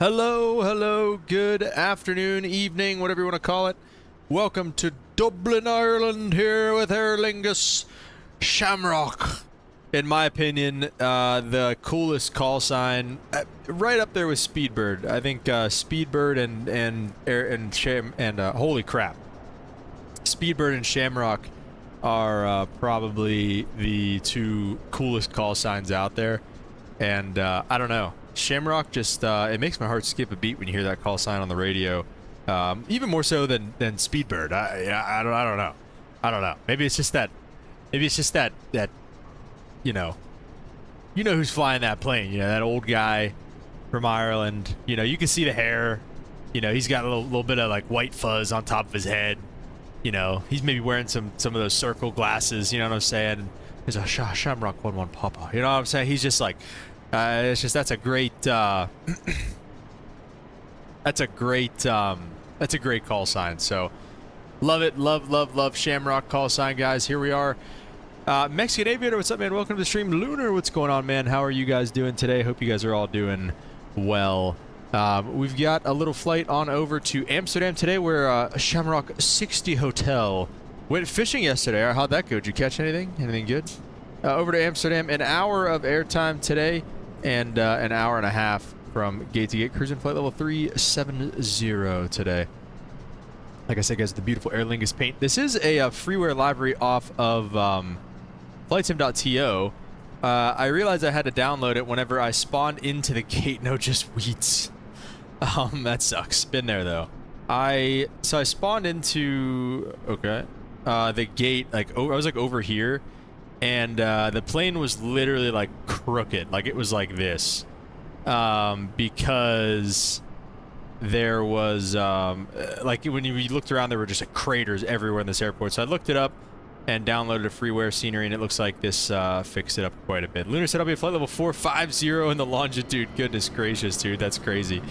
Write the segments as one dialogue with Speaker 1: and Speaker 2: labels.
Speaker 1: Hello, good afternoon, evening, whatever you want to call it. Welcome to Dublin, Ireland, here with Aer Lingus Shamrock. In my opinion, the coolest call sign, right up there with Speedbird. I think Speedbird and holy crap, Speedbird and Shamrock are probably the two coolest call signs out there. And I don't know. Shamrock just, it makes my heart skip a beat when you hear that call sign on the radio. Even more so than Speedbird. I don't know. Maybe it's just that, you know who's flying that plane, that old guy from Ireland. You can see the hair, he's got a little bit of like white fuzz on top of his head. He's maybe wearing some of those circle glasses, you know what I'm saying? There's a Shamrock 11 Papa, you know what I'm saying? He's just like, that's a great call sign. So love it, love Shamrock call sign, guys. Here we are. Mexican Aviator, what's up, man? Welcome to the stream. Lunar, what's going on, man? How are you guys doing today? Hope you guys are all doing well. We've got a little flight on over to Amsterdam today. We're a Shamrock 60 hotel. Went fishing yesterday. How'd that go? Did you catch anything? Anything good? Over to Amsterdam. An hour of airtime today. And an hour and a half from gate to gate, cruising flight level 370 today. Like I said, guys, the beautiful Aer Lingus paint. This is a freeware livery off of flightsim.to. I realized I had to download it whenever I spawned into the gate. No, just wheats. That sucks. Been there though. So I spawned into the gate. I was like over here. And the plane was literally like crooked, like it was like this, because there was like when you looked around, there were just like craters everywhere in this airport. So I looked it up and downloaded a freeware scenery, and it looks like this fixed it up quite a bit. Lunar said I'll be at flight level 450 in the longitude. Goodness gracious, dude, that's crazy.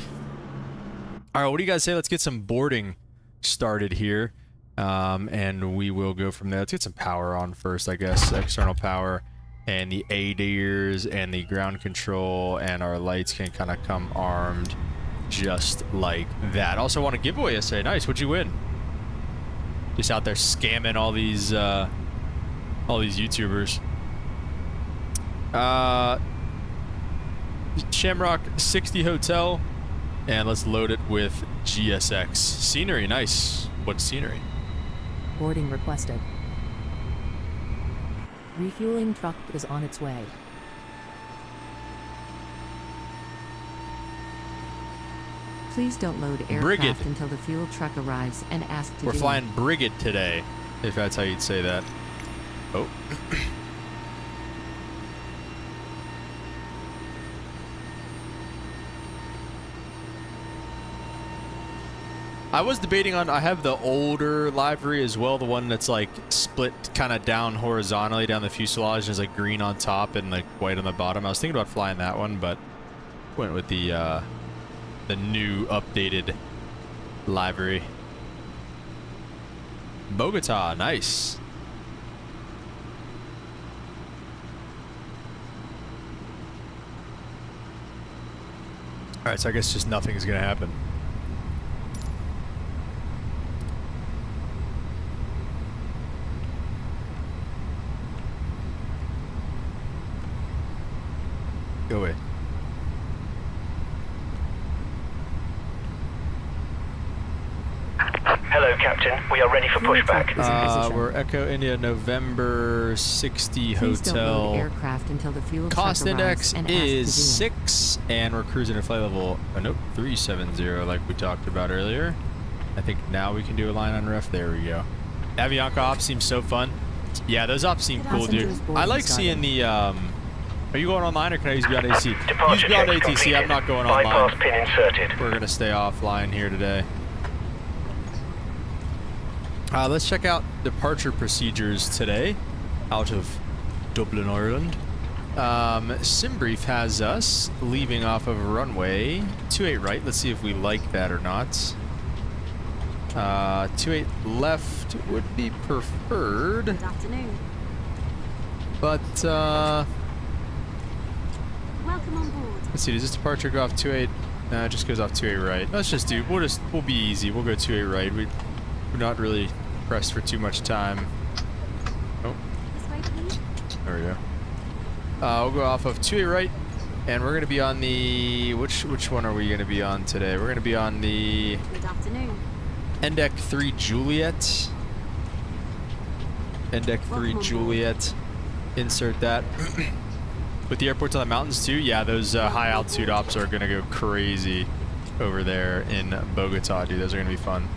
Speaker 1: All right, what do you guys say? Let's get some boarding started here. And we will go from there. Let's get some power on first, I guess. External power and the ADIRs and the ground control, and our lights can kind of come armed just like that. Also won a giveaway yesterday. Nice. What'd you win? Just out there scamming all these YouTubers. Shamrock 60 hotel, and let's load it with GSX. Scenery, nice. What scenery?
Speaker 2: Boarding requested. Refueling truck is on its way. Please don't load aircraft until the fuel truck arrives and ask to
Speaker 1: We're flying Brigid today, if that's how you'd say that. Oh. I was debating on, I have the older livery as well, the one that's like split kind of down horizontally down the fuselage, and is like green on top and like white on the bottom. I was thinking about flying that one, but went with the new updated livery. Bogota, nice. All right, so I guess just nothing's gonna happen. Go away.
Speaker 3: Hello, Captain. We are ready for pushback.
Speaker 1: We're Echo India November 60
Speaker 2: Please don't load
Speaker 1: hotel.
Speaker 2: aircraft until the fuel
Speaker 1: Cost
Speaker 2: truck
Speaker 1: index
Speaker 2: arrives and
Speaker 1: is
Speaker 2: ask to zoom.
Speaker 1: 6, and we're cruising at flight level 370 like we talked about earlier. I think now we can do a line on ref. There we go. Avianca ops seems so fun. Yeah, those ops seem cool, dude. I like seeing the are you going online, or can I use Beyond ATC? Use Beyond ATC, I'm not going online.
Speaker 3: Bypass pin inserted.
Speaker 1: We're going to stay offline here today. Let's check out departure procedures today out of Dublin, Ireland. SimBrief has us leaving off of runway 28 right. Let's see if we like that or not. 28 left would be preferred.
Speaker 4: Good afternoon.
Speaker 1: But,
Speaker 4: Welcome on board.
Speaker 1: let's see, does this departure go off 28 Nah, it just goes off 28 right. Let's just do, we'll be easy. We'll go 28 right. We're not really pressed for too much time. Oh.
Speaker 4: This way, please.
Speaker 1: There we go. We'll go off of 28 right. And we're going to be on the, which one are we going to be on today? We're going to be on the
Speaker 4: Good afternoon.
Speaker 1: NDEC 3 Juliet. NDEC 3 Juliet. Insert that. With the airports on the mountains too, yeah, those high altitude ops are gonna go crazy over there in Bogota, dude. Those are gonna be fun.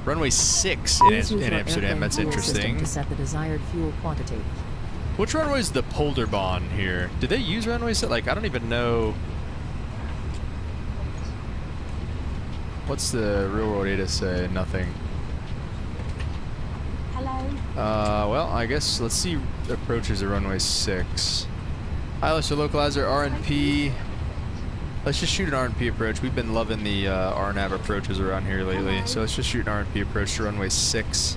Speaker 1: Runway 6 in Amsterdam. That's interesting.
Speaker 2: To set the desired fuel quantity.
Speaker 1: Which runway is the Polderbahn here? Did they use runway set? Like, I don't even know. What's the real world data say? Nothing.
Speaker 4: Hello.
Speaker 1: Well, I guess let's see approaches of runway 6. ILS or localizer, RNP. Let's just shoot an RNP approach. We've been loving the RNAV approaches around here lately. So let's just shoot an RNP approach to runway 6.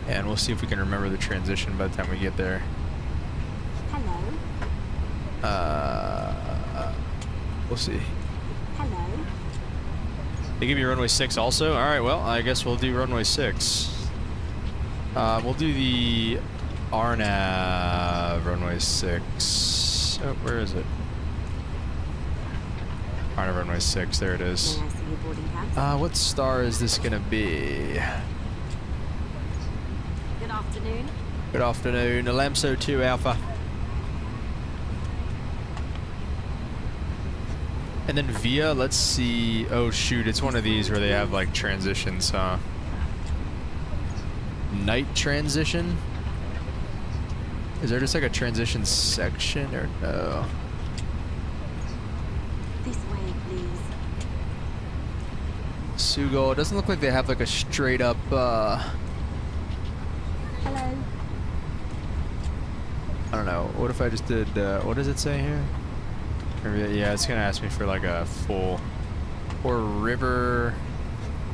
Speaker 1: And we'll see if we can remember the transition by the time we get there.
Speaker 4: Hello.
Speaker 1: We'll see.
Speaker 4: Hello.
Speaker 1: They give you runway 6 also? Alright, well, I guess we'll do runway 6. We'll do the RNAV runway 6. Oh, where is it? RNAV runway 6, there it is.
Speaker 4: May I see your boarding pass?
Speaker 1: What star is this gonna be?
Speaker 4: Good afternoon.
Speaker 1: Good afternoon, Alamso 2 Alpha. And then via, let's see. Oh shoot, it's one of these where they have like transitions, huh? Night transition? Is there just like a transition section or no?
Speaker 4: This way, please.
Speaker 1: Sugo, it doesn't look like they have like a straight up,
Speaker 4: Hello.
Speaker 1: I don't know. What if I just did, what does it say here? Maybe, yeah, it's gonna ask me for like a full, or river.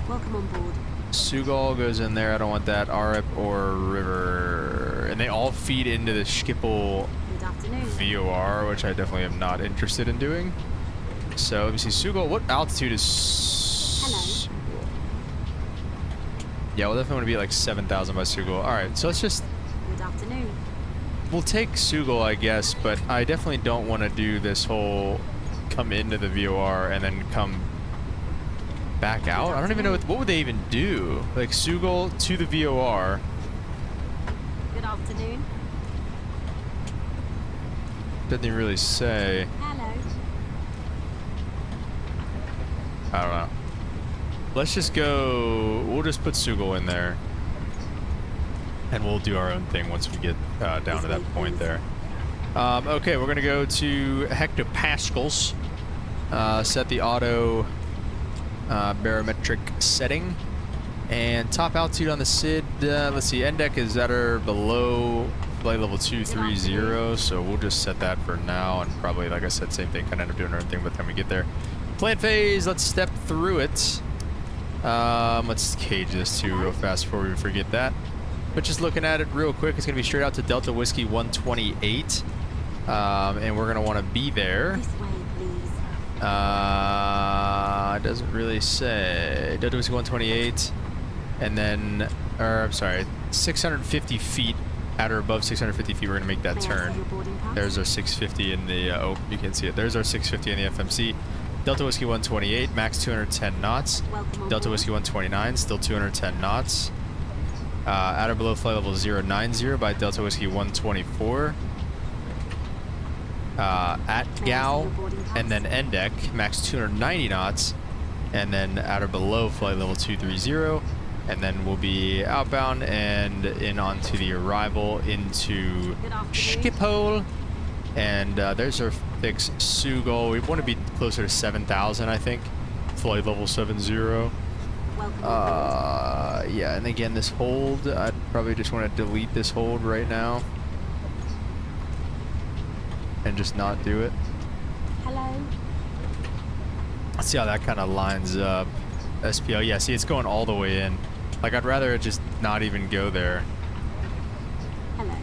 Speaker 4: Welcome on board.
Speaker 1: Sugal goes in there. I don't want that. RIP or river, and they all feed into the Schiphol
Speaker 4: Good afternoon.
Speaker 1: VOR, which I definitely am not interested in doing. So let me see. Sugal, what altitude is?
Speaker 4: Hello.
Speaker 1: Sugal? Yeah, we'll definitely want to be like 7,000 by Sugal. All right, so let's just.
Speaker 4: Good afternoon.
Speaker 1: We'll take Sugal, I guess, but I definitely don't want to do this whole come into the VOR and then come back out. I don't even know what would they even do. Like Sugal to the VOR.
Speaker 4: Good afternoon.
Speaker 1: Doesn't even really say.
Speaker 4: Hello.
Speaker 1: I don't know. Let's just go. We'll just put Sugal in there. And we'll do our own thing once we get down to that point there. Okay, we're going to go to hectopascals. Set the auto barometric setting. And top altitude on the SID, let's see, NDEC is at or below flight level 230. So we'll just set that for now. And probably, like I said, same thing, kind of end up doing our own thing by the time we get there. Plan phase, let's step through it. Let's cage this too real fast before we forget that. But just looking at it real quick, it's going to be straight out to Delta Whiskey 128. And we're going to want to be there.
Speaker 4: This way, please.
Speaker 1: It doesn't really say. Delta Whiskey 128. And then, or I'm sorry, 650 feet. At or above 650 feet, we're going to make that
Speaker 4: May I see
Speaker 1: turn.
Speaker 4: your boarding pass?
Speaker 1: There's our 650 in the, oh, you can't see it. There's our 650 in the FMC. Delta Whiskey 128, max 210 knots.
Speaker 4: Welcome on
Speaker 1: Delta
Speaker 4: board.
Speaker 1: Whiskey 129, still 210 knots. At or below flight level 090 by Delta Whiskey 124. At GAL, and then NDEC, max 290 knots. And then at or below flight level 230. And then we'll be outbound and in onto the arrival into Schiphol. And there's our fix Sugal. We want to be closer to 7,000, I think. Flight level 70.
Speaker 4: Welcome on board.
Speaker 1: Yeah, and again, this hold, I'd probably just want to delete this hold right now. And just not do it.
Speaker 4: Hello.
Speaker 1: Let's see how that kind of lines up. SPL, yeah, see, it's going all the way in. Like, I'd rather it just not even go there.
Speaker 4: Hello.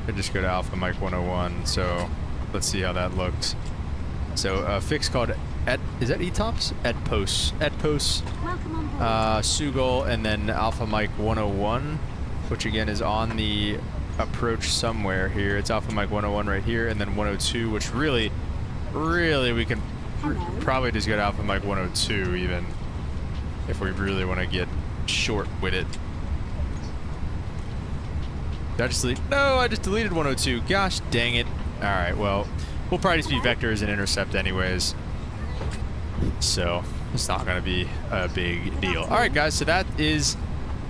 Speaker 1: I'd just go to Alpha Mike 101, so Let's see how that looks. So a fix called is that ETOPS? Edpost.
Speaker 4: Welcome on board.
Speaker 1: Sugal, and then Alpha Mike 101, which again is on the approach somewhere here. It's Alpha Mike 101 right here, and then 102, which really we can probably just go to Alpha Mike 102 even if we really want to get short with it. Did I just delete? No, I just deleted 102. Gosh dang it. Alright, well, we'll probably just be vectors and intercept anyways. So, it's not going to be a big deal. Alright guys, so that is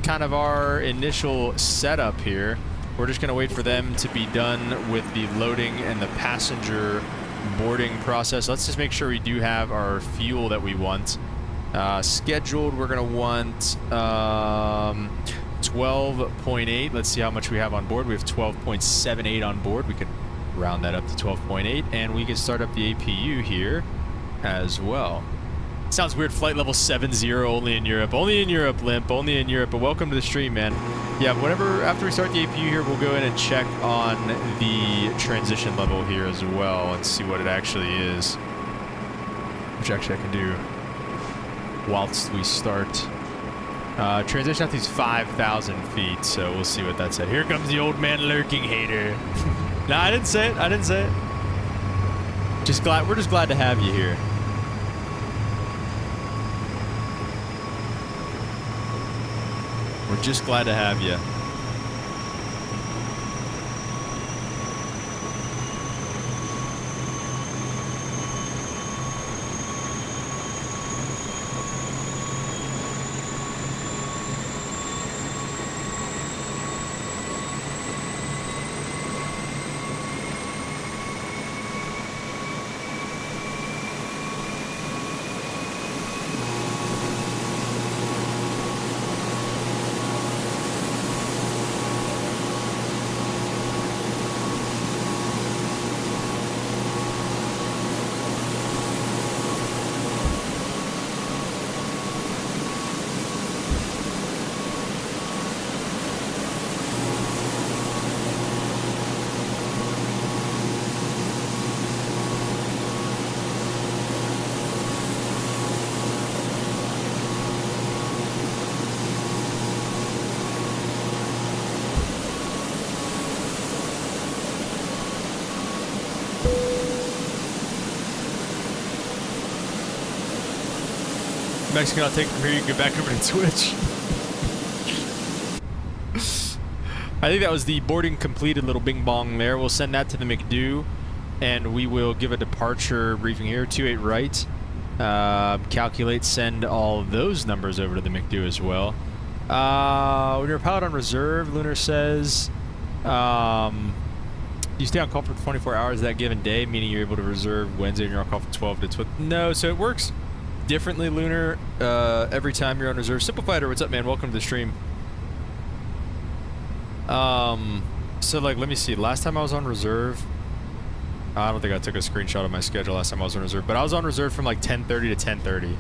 Speaker 1: kind of our initial setup here. We're just going to wait for them to be done with the loading and the passenger boarding process. Let's just make sure we do have our fuel that we want. Scheduled, we're going to want 12.8. Let's see how much we have on board. We have 12.78 on board. We could round that up to 12.8, and we can start up the APU here as well. Sounds weird, flight level 70 only in Europe. Only in Europe, Limp, only in Europe, but welcome to the stream, man. Yeah, whatever, after we start the APU here, we'll go in and check on the transition level here as well and see what it actually is. Which actually I can do whilst we start. Transition out these 5,000 feet, so we'll see what that said. Here comes the old man lurking hater. No, I didn't say it. I didn't say it. We're just glad to have you here. We're just glad to have you. Mexican, I'll take from here. You can get back over to Twitch. I think that was the boarding completed little bing bong there. We'll send that to the McDo, and we will give a departure briefing here. 28 right. Calculate, send all those numbers over to the McDo as well. When you're a pilot on reserve, Lunar says, you stay on call for 24 hours that given day, meaning you're able to reserve Wednesday and you're on call for 12 to 12. No, so it works differently, Lunar, every time you're on reserve. Simple Fighter, what's up, man? Welcome to the stream. So, like, let me see. Last time I was on reserve, I don't think I took a screenshot of my schedule last time I was on reserve, but I was on reserve from, like, 10:30 to 10:30.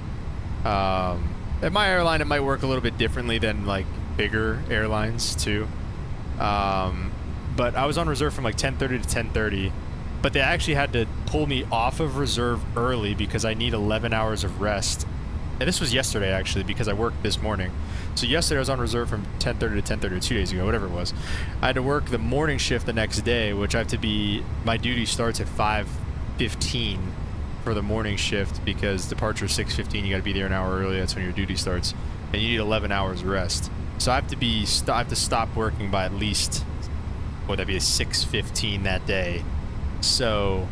Speaker 1: At my airline, it might work a little bit differently than, like, bigger airlines, too. But I was on reserve from, like, 10:30 to 10:30. But they actually had to pull me off of reserve early because I need 11 hours of rest. And this was yesterday, actually, because I worked this morning. So yesterday I was on reserve from 10:30 to 10:30, 2 days ago, whatever it was. I had to work the morning shift the next day, which I have to be, my duty starts at 5:15 for the morning shift because departure is 6:15. You got to be there an hour early. That's when your duty starts. And you need 11 hours rest. So I have to stop working by at least, what would that be, 6:15 that day. So,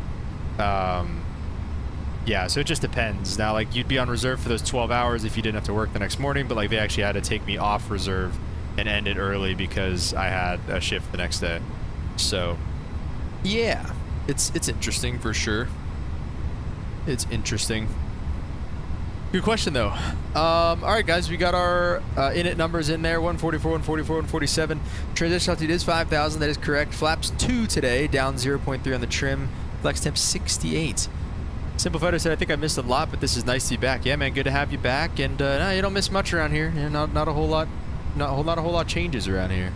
Speaker 1: yeah, so it just depends. Now, like, you'd be on reserve for those 12 hours if you didn't have to work the next morning, but, like, they actually had to take me off reserve and end it early because I had a shift the next day. So, yeah, it's interesting for sure. It's interesting. Good question, though. All right, guys, we got our init numbers in there, 144, 144, 147. Transition altitude is 5,000. That is correct. Flaps 2 today, down 0.3 on the trim. Flex temp 68. Simple Fighter said, I think I missed a lot, but this is nice to be back. Yeah, man, good to have you back. And no, you don't miss much around here. Yeah, not a whole lot changes around here.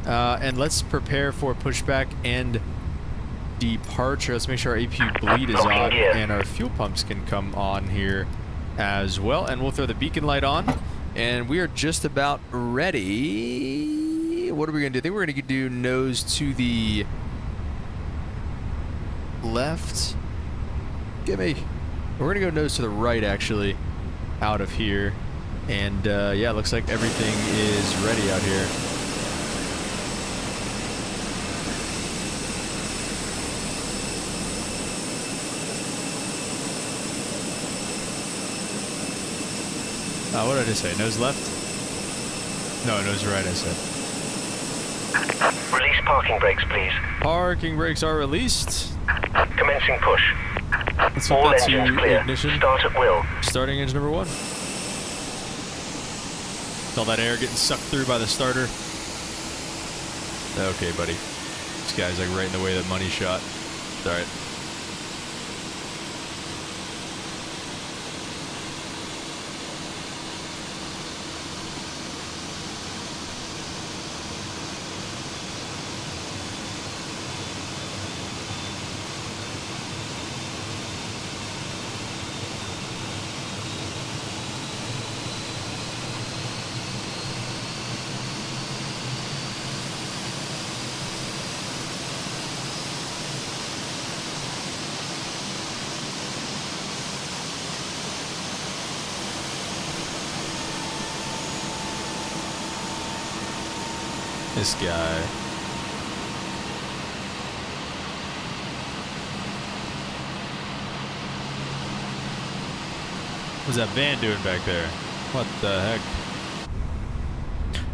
Speaker 1: And let's prepare for pushback and departure. Let's make sure our APU bleed is
Speaker 3: Locking
Speaker 1: on
Speaker 3: gear.
Speaker 1: and our fuel pumps can come on here as well. And we'll throw the beacon light on. And we are just about ready. What are we going to do? I think we're going to do nose to the left. Gimme. We're going to go nose to the right, actually, out of here. And, yeah, it looks like everything is ready out here. What did I just say? Nose left? No, nose right, I said.
Speaker 3: Release parking brakes, please.
Speaker 1: Parking brakes are released.
Speaker 3: Commencing push.
Speaker 1: Let's hook
Speaker 3: All
Speaker 1: that
Speaker 3: engines
Speaker 1: to
Speaker 3: clear.
Speaker 1: ignition.
Speaker 3: Start at will.
Speaker 1: Starting engine number 1. All that air getting sucked through by the starter. Okay, buddy. This guy's like right in the way of the money shot. It's alright. This guy. What's that van doing back there? What the heck?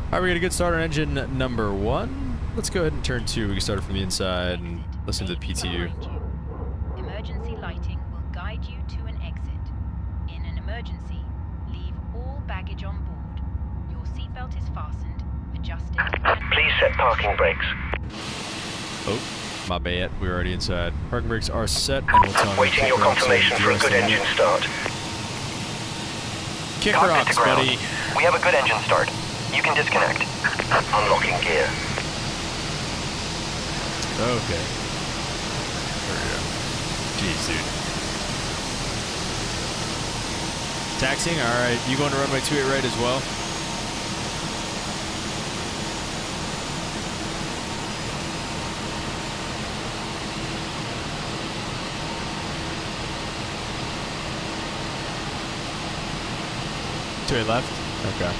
Speaker 1: Alright, we're gonna get started on engine number 1. Let's go ahead and turn 2. We can start it from the inside and listen to the PTU.
Speaker 5: Emergency lighting will guide you to an exit. In an emergency, leave all baggage on board. Your seatbelt is fastened, adjusted, and
Speaker 3: Please set parking brakes.
Speaker 1: Oh, my bad. We're already inside. Parking brakes are set, and we'll tell them to
Speaker 3: Waiting
Speaker 1: kick
Speaker 3: your
Speaker 1: her off, so
Speaker 3: confirmation for a
Speaker 1: just
Speaker 3: good
Speaker 1: a minute.
Speaker 3: engine start.
Speaker 1: Kick her off, buddy.
Speaker 3: We have a good engine start. You can disconnect. Unlocking gear.
Speaker 1: Okay. There we go. Jeez, dude. Taxiing, alright. You going to runway 28 right as well? To a left? Okay.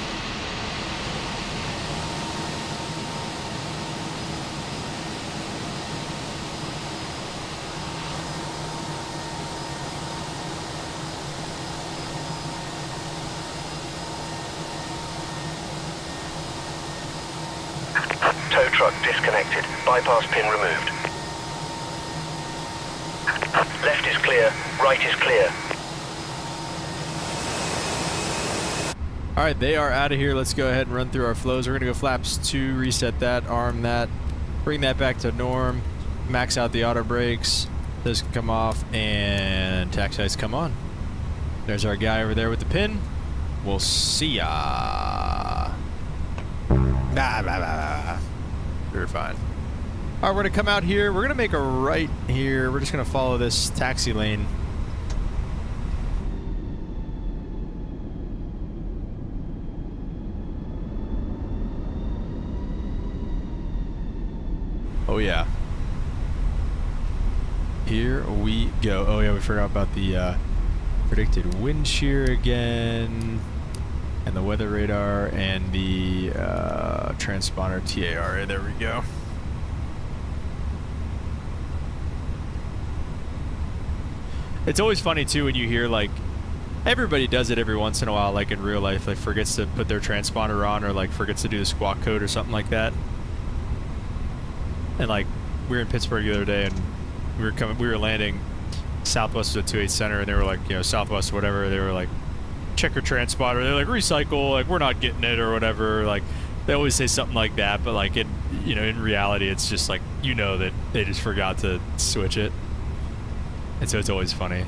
Speaker 3: Tow truck disconnected. Bypass pin removed. Left is clear. Right is clear.
Speaker 1: Alright, they are out of here. Let's go ahead and run through our flows. We're going to go flaps 2, reset that, arm that, bring that back to norm, max out the auto brakes. Those can come off, and taxi lights come on. There's our guy over there with the pin. We'll see ya. Nah, blah, blah. We're fine. Alright, we're going to come out here. We're going to make a right here. We're just going to follow this taxi lane. Oh yeah. Here we go. Oh yeah, we forgot about the predicted wind shear again, and the weather radar, and the transponder TAR. There we go. It's always funny too when you hear, like, everybody does it every once in a while, like in real life, like forgets to put their transponder on, or like forgets to do the squawk code or something like that. And like, we were in Pittsburgh the other day, and we were landing. Southwest was at 28 Center, and they were like, you know, Southwest, whatever. They were like, check your transponder. They're like, recycle. Like, we're not getting it or whatever. Like, they always say something like that, but like, in reality, it's just like, you know, that they just forgot to switch it, and so it's always funny.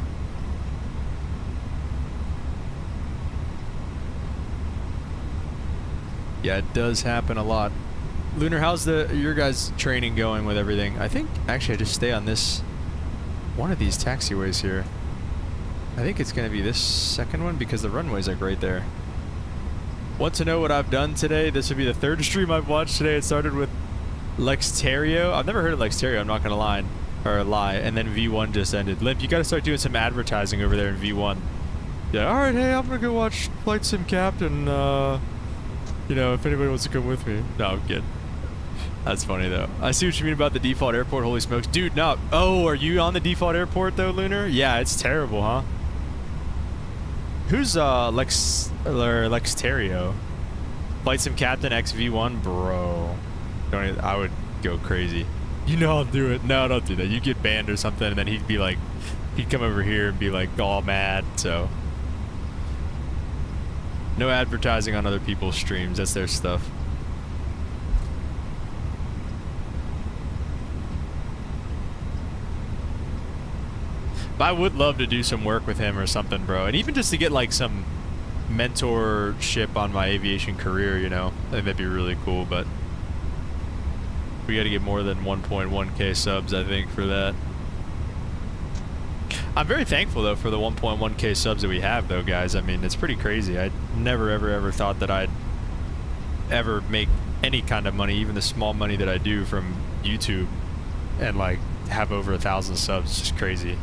Speaker 1: Yeah, it does happen a lot. Lunar, how's your guys' training going with everything? I think actually I just stay on this one of these taxiways here. I think it's gonna be this second one because the runway's like right there. Want to know what I've done today? This would be the third stream I've watched today. It started with Lexterio. I've never heard of Lexterio, I'm not gonna lie. And then V1 just ended. Limp, you gotta start doing some advertising over there in V1. Yeah, alright, hey, I'm gonna go watch Flight Sim Captain, you know, if anybody wants to come with me. No, I'm kidding. That's funny, though. I see what you mean about the default airport, holy smokes. Dude, no. Oh, are you on the default airport, though, Lunar? Yeah, it's terrible, huh? Who's, Lexterio? Flight Sim Captain XV1? Bro. I would go crazy. You know I'll do it. No, don't do that. You get banned or something, and then he'd be like, he'd come over here and be like all mad, so. No advertising on other people's streams. That's their stuff. But I would love to do some work with him or something, bro. And even just to get like some mentorship on my aviation career, you know. I think that'd be really cool, but we got to get more than 1.1k subs, I think, for that. I'm very thankful, though, for the 1.1k subs that we have, though, guys. I mean, it's pretty crazy. I never, ever thought that I'd ever make any kind of money, even the small money that I do from YouTube, and, like, have over 1,000 subs. It's just crazy.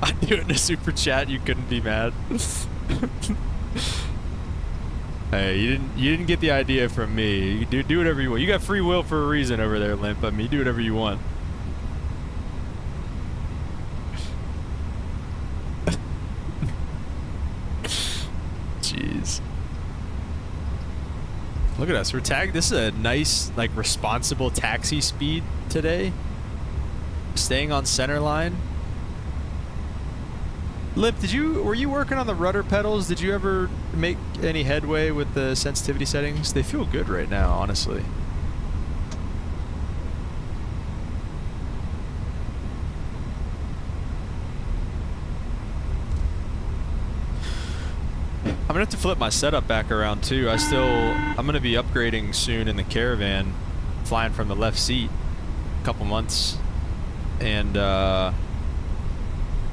Speaker 1: I do it in a super chat. You couldn't be mad. Hey, you didn't get the idea from me. You do whatever you want. You got free will for a reason over there, Limp. I mean, you do whatever you want. Jeez. Look at us. We're tagged. This is a nice, like, responsible taxi speed today. Staying on center line. Lip, were you working on the rudder pedals? Did you ever make any headway with the sensitivity settings? They feel good right now, honestly. I'm gonna have to flip my setup back around too. I'm gonna be upgrading soon in the Caravan, flying from the left seat, a couple months, and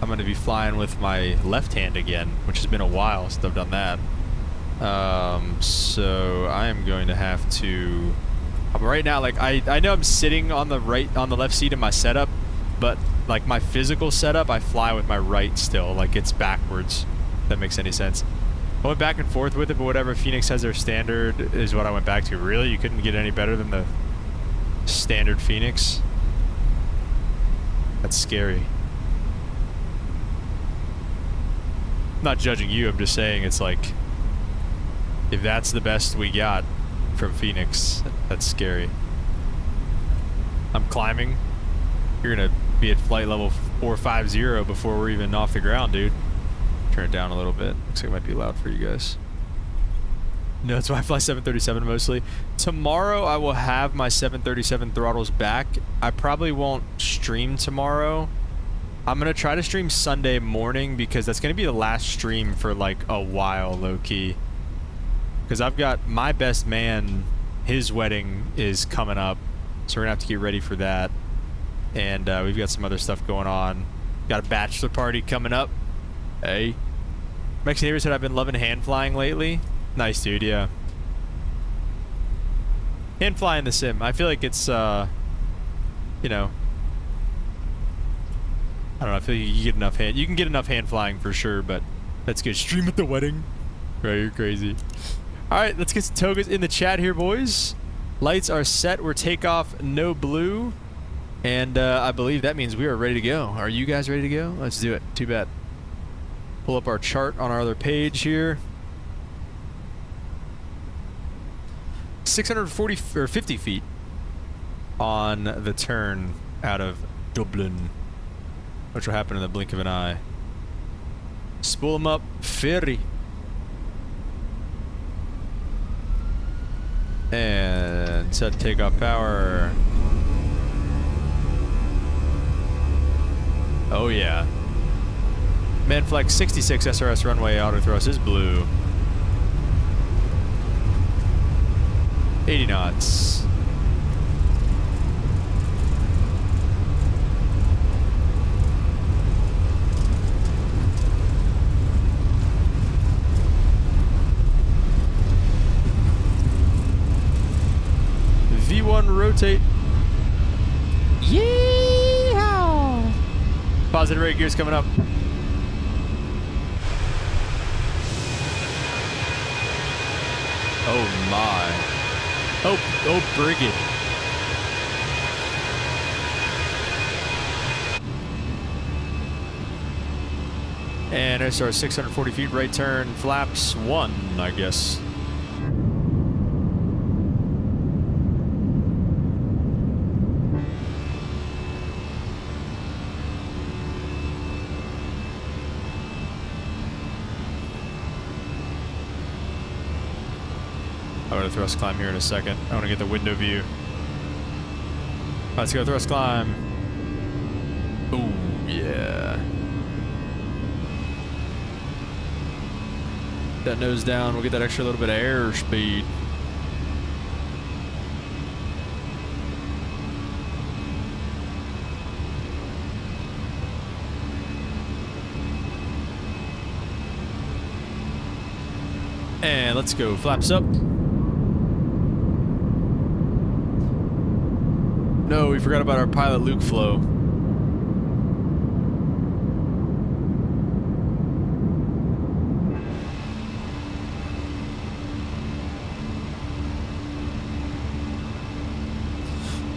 Speaker 1: I'm going to be flying with my left hand again, which has been a while since I've done that. So I am going to have to. Right now, like I know I'm sitting on the left seat in my setup, but like my physical setup, I fly with my right still. Like it's backwards. If that makes any sense. I went back and forth with it, but whatever FENIX has their standard is what I went back to. Really, you couldn't get any better than the standard FENIX. That's scary. I'm not judging you, I'm just saying it's like, if that's the best we got from FENIX, that's scary. I'm climbing. You're gonna be at flight level 450 before we're even off the ground, dude. Turn it down a little bit. Looks like it might be loud for you guys. No, that's why I fly 737 mostly. Tomorrow I will have my 737 throttles back. I probably won't stream tomorrow. I'm going to try to stream Sunday morning because that's going to be the last stream for like a while, low-key. Because I've got my best man, his wedding is coming up. So we're going to have to get ready for that. And we've got some other stuff going on. Got a bachelor party coming up. Hey. Mexican neighbor said I've been loving hand flying lately. Nice, dude, yeah. Hand fly in the sim. I feel like it's, you know, I don't know, I feel like you get enough you can get enough hand flying for sure, but that's good. Stream at the wedding. Right, you're crazy. Alright, let's get some togas in the chat here, boys. Lights are set. We're takeoff, no blue. And I believe that means we are ready to go. Are you guys ready to go? Let's do it. Too bad. Pull up our chart on our other page here. 640 or 50 feet on the turn out of Dublin, which will happen in the blink of an eye. Spool them up, ferry. And set takeoff power. Oh yeah. Manflex 66 SRS runway auto thrust is blue. 80 knots. rotate. Yeehaw! Positive rate gears coming up. Oh my. Oh, Brigade. And there's our 640 feet right turn, flaps 1, I guess. I'm gonna thrust climb here in a second. I wanna get the window view. Let's go thrust climb. Ooh, yeah. That nose down, we'll get that extra little bit of air speed. And let's go, flaps up. No, we forgot about our pilot Luke flow.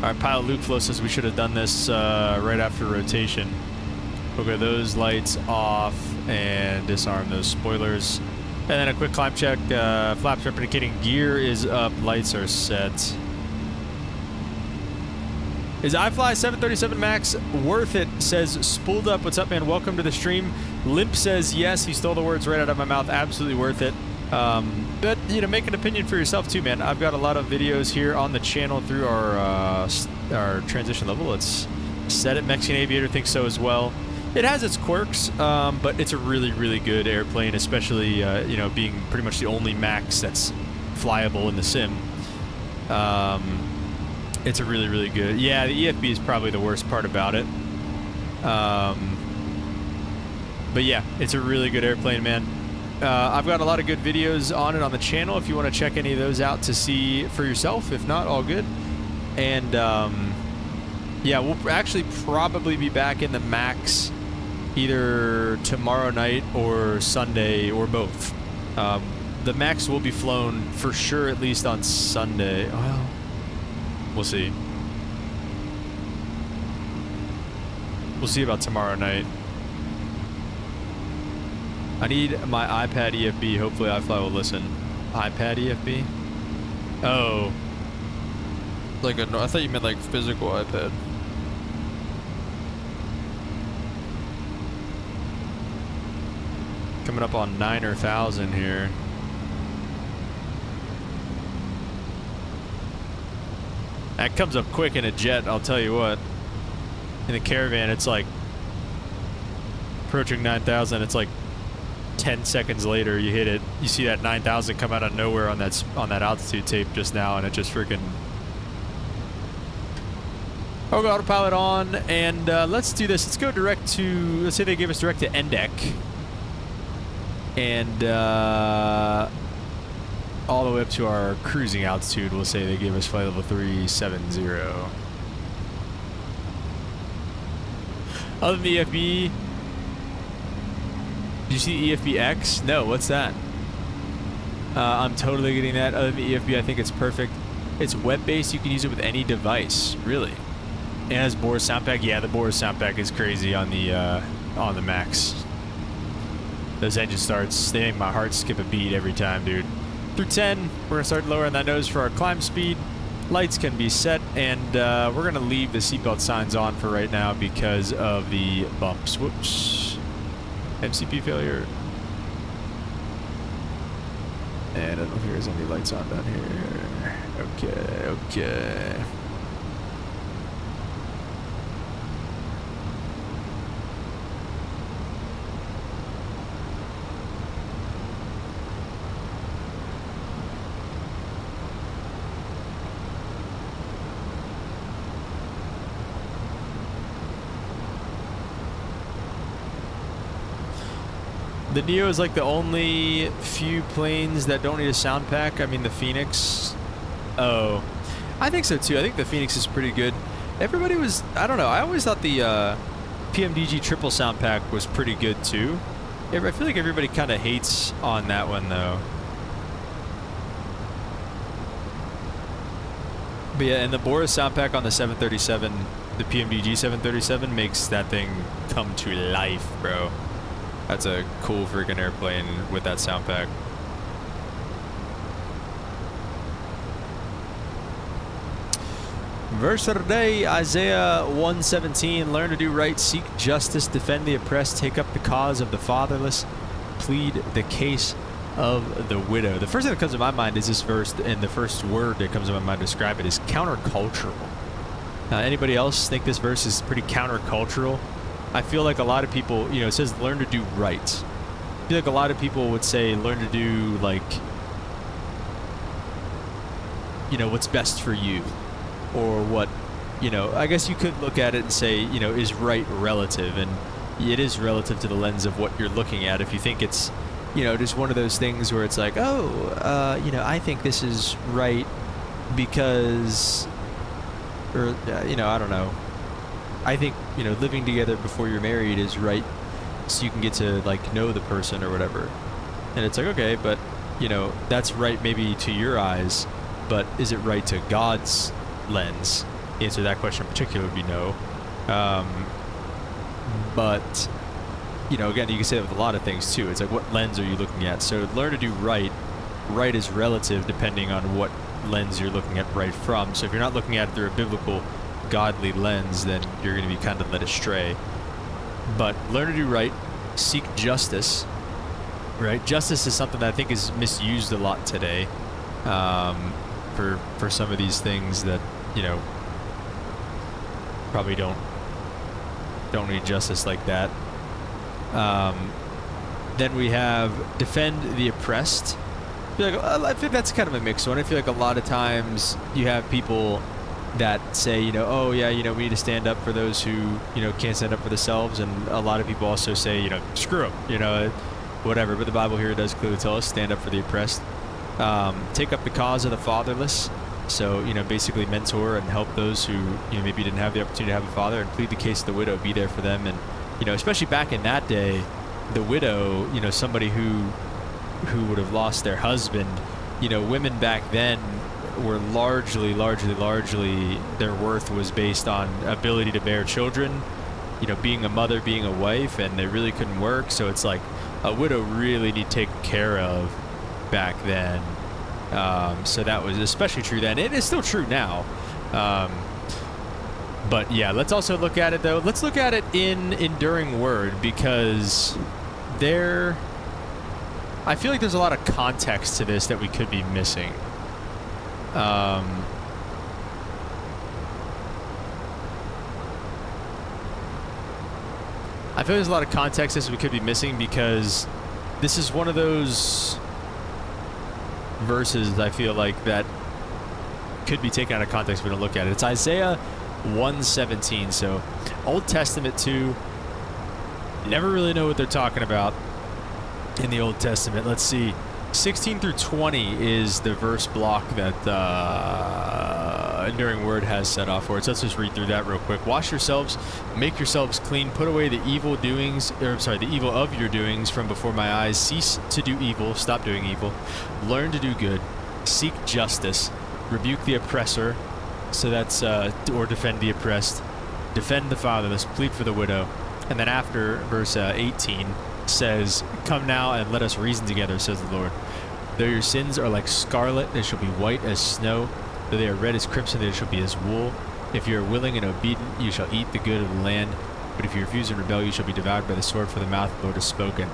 Speaker 1: Our pilot Luke flow says we should have done this right after rotation. We'll get those lights off and disarm those spoilers. And then a quick climb check. Flaps are indicating gear is up, lights are set. Is iFly 737 Max worth it? Says spooled up. What's up, man? Welcome to the stream. Limp says yes. He stole the words right out of my mouth. Absolutely worth it. But you know, make an opinion for yourself too, man. I've got a lot of videos here on the channel through our transition level. It's set it. Mexican Aviator thinks so as well. It has its quirks, but it's a really, really good airplane, especially you know, being pretty much the only Max that's flyable in the sim. It's a really, really good. Yeah, the EFB is probably the worst part about it. But yeah, it's a really good airplane, man. I've got a lot of good videos on it on the channel if you want to check any of those out to see for yourself. If not, all good. And yeah, we'll actually probably be back in the Max either tomorrow night or Sunday or both. The Max will be flown for sure at least on Sunday. Well, we'll see. We'll see about tomorrow night. I need my iPad EFB. Hopefully iFly will listen. iPad EFB? Oh. Like a, I thought you meant like physical iPad. Coming up on 9,000 here. That comes up quick in a jet, I'll tell you what. In the Caravan, it's like approaching 9,000. It's like 10 seconds later, you hit it. You see that 9,000 come out of nowhere on that altitude tape just now, and it just freaking. Oh, go autopilot on, and let's do this. Let's go direct to. Let's say they gave us direct to NDEC, and all the way up to our cruising altitude. We'll say they gave us flight level 370. Other than the EFB, did you see EFB-X? No, what's that? I'm totally getting that. Other than the EFB, I think it's perfect. It's web-based. You can use it with any device, really. And it has Boris sound pack. Yeah, the Boris sound pack is crazy on the Max. Those engine starts, they make my heart skip a beat every time, dude. Through 10, we're gonna start lowering that nose for our climb speed. Lights can be set, and we're gonna leave the seatbelt signs on for right now because of the bumps. Whoops. MCP failure. And I don't know if there's any lights on down here. Okay, okay. The Neo is like the only few planes that don't need a sound pack. I mean, the FENIX. Oh. I think so too. I think the FENIX is pretty good. Everybody was, I don't know, I always thought the PMDG triple sound pack was pretty good too. I feel like everybody kind of hates on that one though. But yeah, and the Boris sound pack on the 737, the PMDG 737 makes that thing come to life, bro. That's a cool freaking airplane with that sound pack. Verse of the day, Isaiah 1:17. Learn to do right, seek justice, defend the oppressed, take up the cause of the fatherless, plead the case of the widow. The first thing that comes to my mind is this verse, and the first word that comes to my mind to describe it is countercultural. Anybody else think this verse is pretty countercultural? I feel like a lot of people, you know, it says learn to do right. I feel like a lot of people would say learn to do, like, you know, what's best for you. Or what, you know, I guess you could look at it and say, you know, is right relative? And it is relative to the lens of what you're looking at. If you think it's, you know, just one of those things where it's like, oh, you know, I think this is right because, or, you know, I don't know. I think, you know, living together before you're married is right so you can get to, like, know the person or whatever. And it's like, okay, but, you know, that's right maybe to your eyes, but is it right to God's lens? The answer to that question in particular would be no. But, you know, again, you can say that with a lot of things too. It's like, what lens are you looking at? So learn to do right. Right is relative depending on what lens you're looking at right from. So if you're not looking at it through a biblical, godly lens, then you're going to be kind of led astray. But learn to do right, seek justice, right? Justice is something that I think is misused a lot today, for some of these things that, you know, probably don't need justice like that. Then we have defend the oppressed. I think that's kind of a mixed one. I feel like a lot of times you have people that say, you know, oh yeah, you know, we need to stand up for those who, you know, can't stand up for themselves, and a lot of people also say, you know, screw them, you know, whatever. But the Bible here does clearly tell us stand up for the oppressed. Take up the cause of the fatherless. So, you know, basically mentor and help those who, you know, maybe didn't have the opportunity to have a father, and plead the case of the widow, be there for them. And, you know, especially back in that day, the widow, you know, somebody who would have lost their husband, you know, women back then were largely, their worth was based on ability to bear children, you know, being a mother, being a wife, and they really couldn't work. So it's like a widow really need taken care of back then. So that was especially true then. It is still true now. But yeah, let's also look at it though. Let's look at it in Enduring Word, because I feel like there's a lot of context to this that we could be missing. I feel like there's a lot of context to this we could be missing, because this is one of those verses I feel like that could be taken out of context if we don't look at it. It's Isaiah 1:17. So Old Testament too. You never really know what they're talking about in the Old Testament. Let's see. 16 through 20 is the verse block that Enduring Word has set off for it. So let's just read through that real quick. Wash yourselves, make yourselves clean, put away the evil doings, the evil of your doings from before my eyes. Cease to do evil, stop doing evil. Learn to do good, seek justice, rebuke the oppressor. So that's, or defend the oppressed, defend the fatherless, plead for the widow. And then after verse 18 says, come now and let us reason together, says the Lord. Though your sins are like scarlet, they shall be white as snow. Though they are red as crimson, they shall be as wool. If you are willing and obedient, you shall eat the good of the land. But if you refuse and rebel, you shall be devoured by the sword, for the mouth of the Lord has spoken.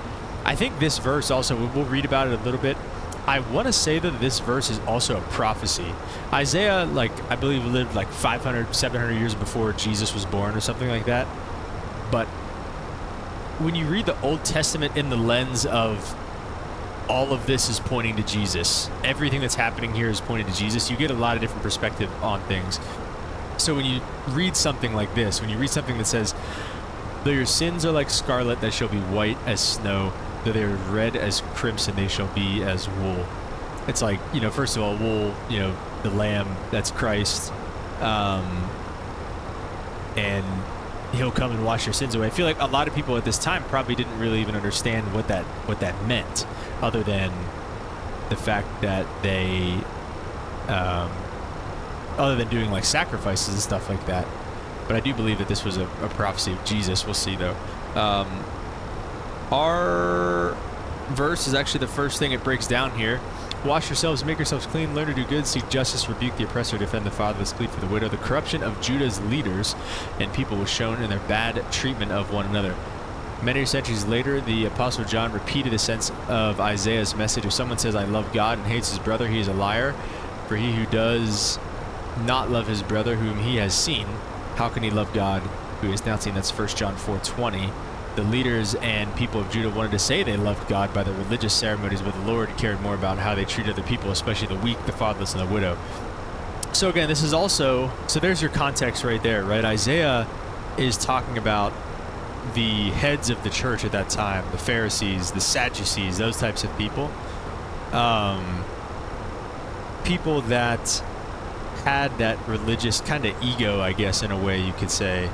Speaker 1: I think this verse also, we'll read about it a little bit. I want to say that this verse is also a prophecy. Isaiah, like, I believe lived like 500, 700 years before Jesus was born or something like that. But when you read the Old Testament in the lens of all of this is pointing to Jesus, everything that's happening here is pointing to Jesus, you get a lot of different perspective on things. So when you read something like this, when you read something that says, though your sins are like scarlet, they shall be white as snow. Though they are red as crimson, they shall be as wool. it's like, you know, first of all, we'll, you know, the lamb, that's Christ, and he'll come and wash your sins away. I feel like a lot of people at this time probably didn't really even understand what that meant, other than the fact that they, other than doing like sacrifices and stuff like that. But I do believe that this was a prophecy of Jesus. We'll see though. Our verse is actually the first thing it breaks down here. Wash yourselves, make yourselves clean, learn to do good, seek justice, rebuke the oppressor, defend the fatherless, plead for the widow. The corruption of Judah's leaders and people was shown in their bad treatment of one another. Many centuries later, the Apostle John repeated the sense of Isaiah's message. If someone says, I love God, and hates his brother, he is a liar. For he who does not love his brother whom he has seen, how can he love God who he has not seen? That's 1 John 4:20. The leaders and people of Judah wanted to say they loved God by their religious ceremonies, but the Lord cared more about how they treated other people, especially the weak, the fatherless, and the widow. So again, this is also, so there's your context right there, right? Isaiah is talking about the heads of the church at that time, the Pharisees, the Sadducees, those types of people. People that had that religious kind of ego, I guess, in a way you could say,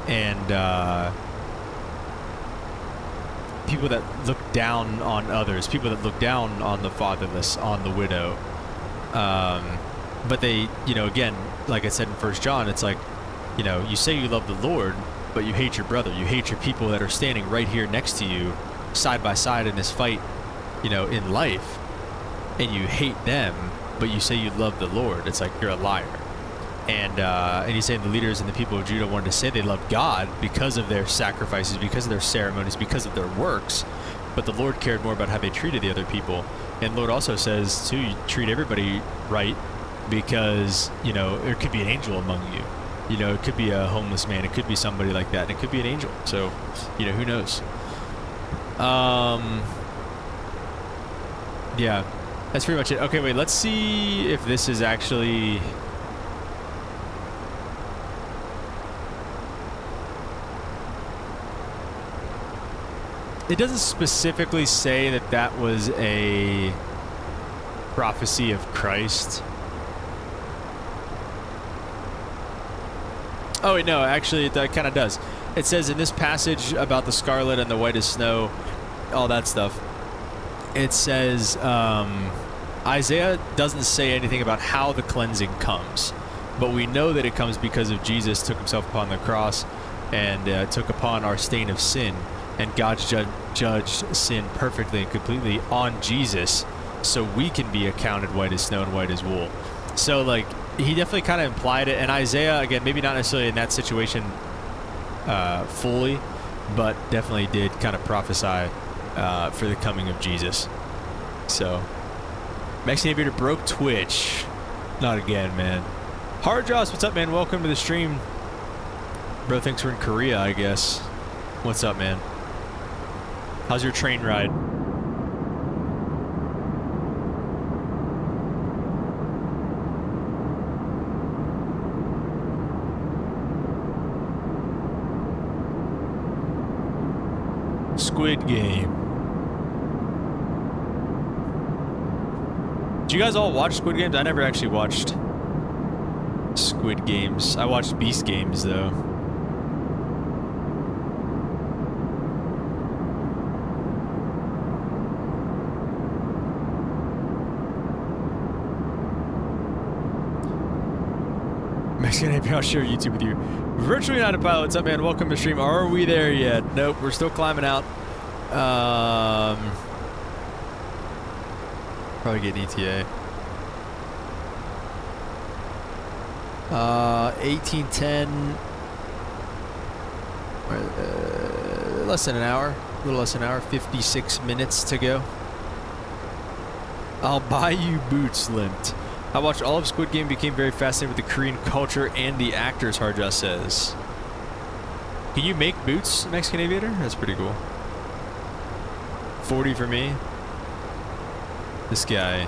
Speaker 1: and people that look down on others, people that look down on the fatherless, on the widow. But they, you know, again, like I said in 1 John, it's like, you know, you say you love the Lord, but you hate your brother. You hate your people that are standing right here next to you, side by side in this fight, you know, in life, and you hate them, but you say you love the Lord. It's like, you're a liar. And he's saying the leaders and the people of Judah wanted to say they loved God because of their sacrifices, because of their ceremonies, because of their works, but the Lord cared more about how they treated the other people. And the Lord also says, too, you treat everybody right, because, you know, there could be an angel among you. You know, it could be a homeless man, it could be somebody like that, and it could be an angel. So, you know, who knows? Yeah, that's pretty much it. Okay, wait, let's see if this is actually... It doesn't specifically say that that was a prophecy of Christ. Oh, wait, no, actually, it kind of does. It says in this passage about the scarlet and the white as snow, all that stuff, it says Isaiah doesn't say anything about how the cleansing comes, but we know that it comes because of Jesus took himself upon the cross and took upon our stain of sin, and God judged sin perfectly and completely on Jesus, so we can be accounted white as snow and white as wool. So, like, he definitely kind of implied it, and Isaiah, again, maybe not necessarily in that situation fully, but definitely did kind of prophesy for the coming of Jesus. So, Mexican Aviator broke Twitch. Not again, man. Hard Jaws, what's up, man? Welcome to the stream. Bro thinks we're in Korea, I guess. What's up, man? How's your train ride? Squid Game. Did you guys all watch Squid Games? I never actually watched Squid Games. I watched Beast Games, though. Mexican AP, I'll share YouTube with you. Virtually not a pilot. What's up, man? Welcome to stream. Are we there yet? Nope, we're still climbing out. Probably get ETA. 1810. Less than an hour. A little less than an hour. 56 minutes to go. I'll buy you boots, limped. I watched all of Squid Game, became very fascinated with the Korean culture and the actors, Harja says. Can you make boots, Mexican Aviator? That's pretty cool. 40 for me. This guy.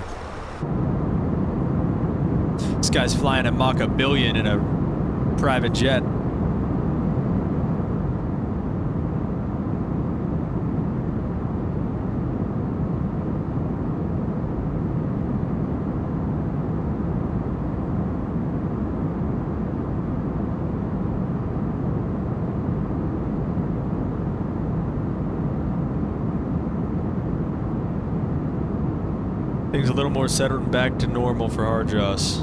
Speaker 1: This guy's flying a Mach 1 billion in a private jet. everything's a little more settled and back to normal for hard draws.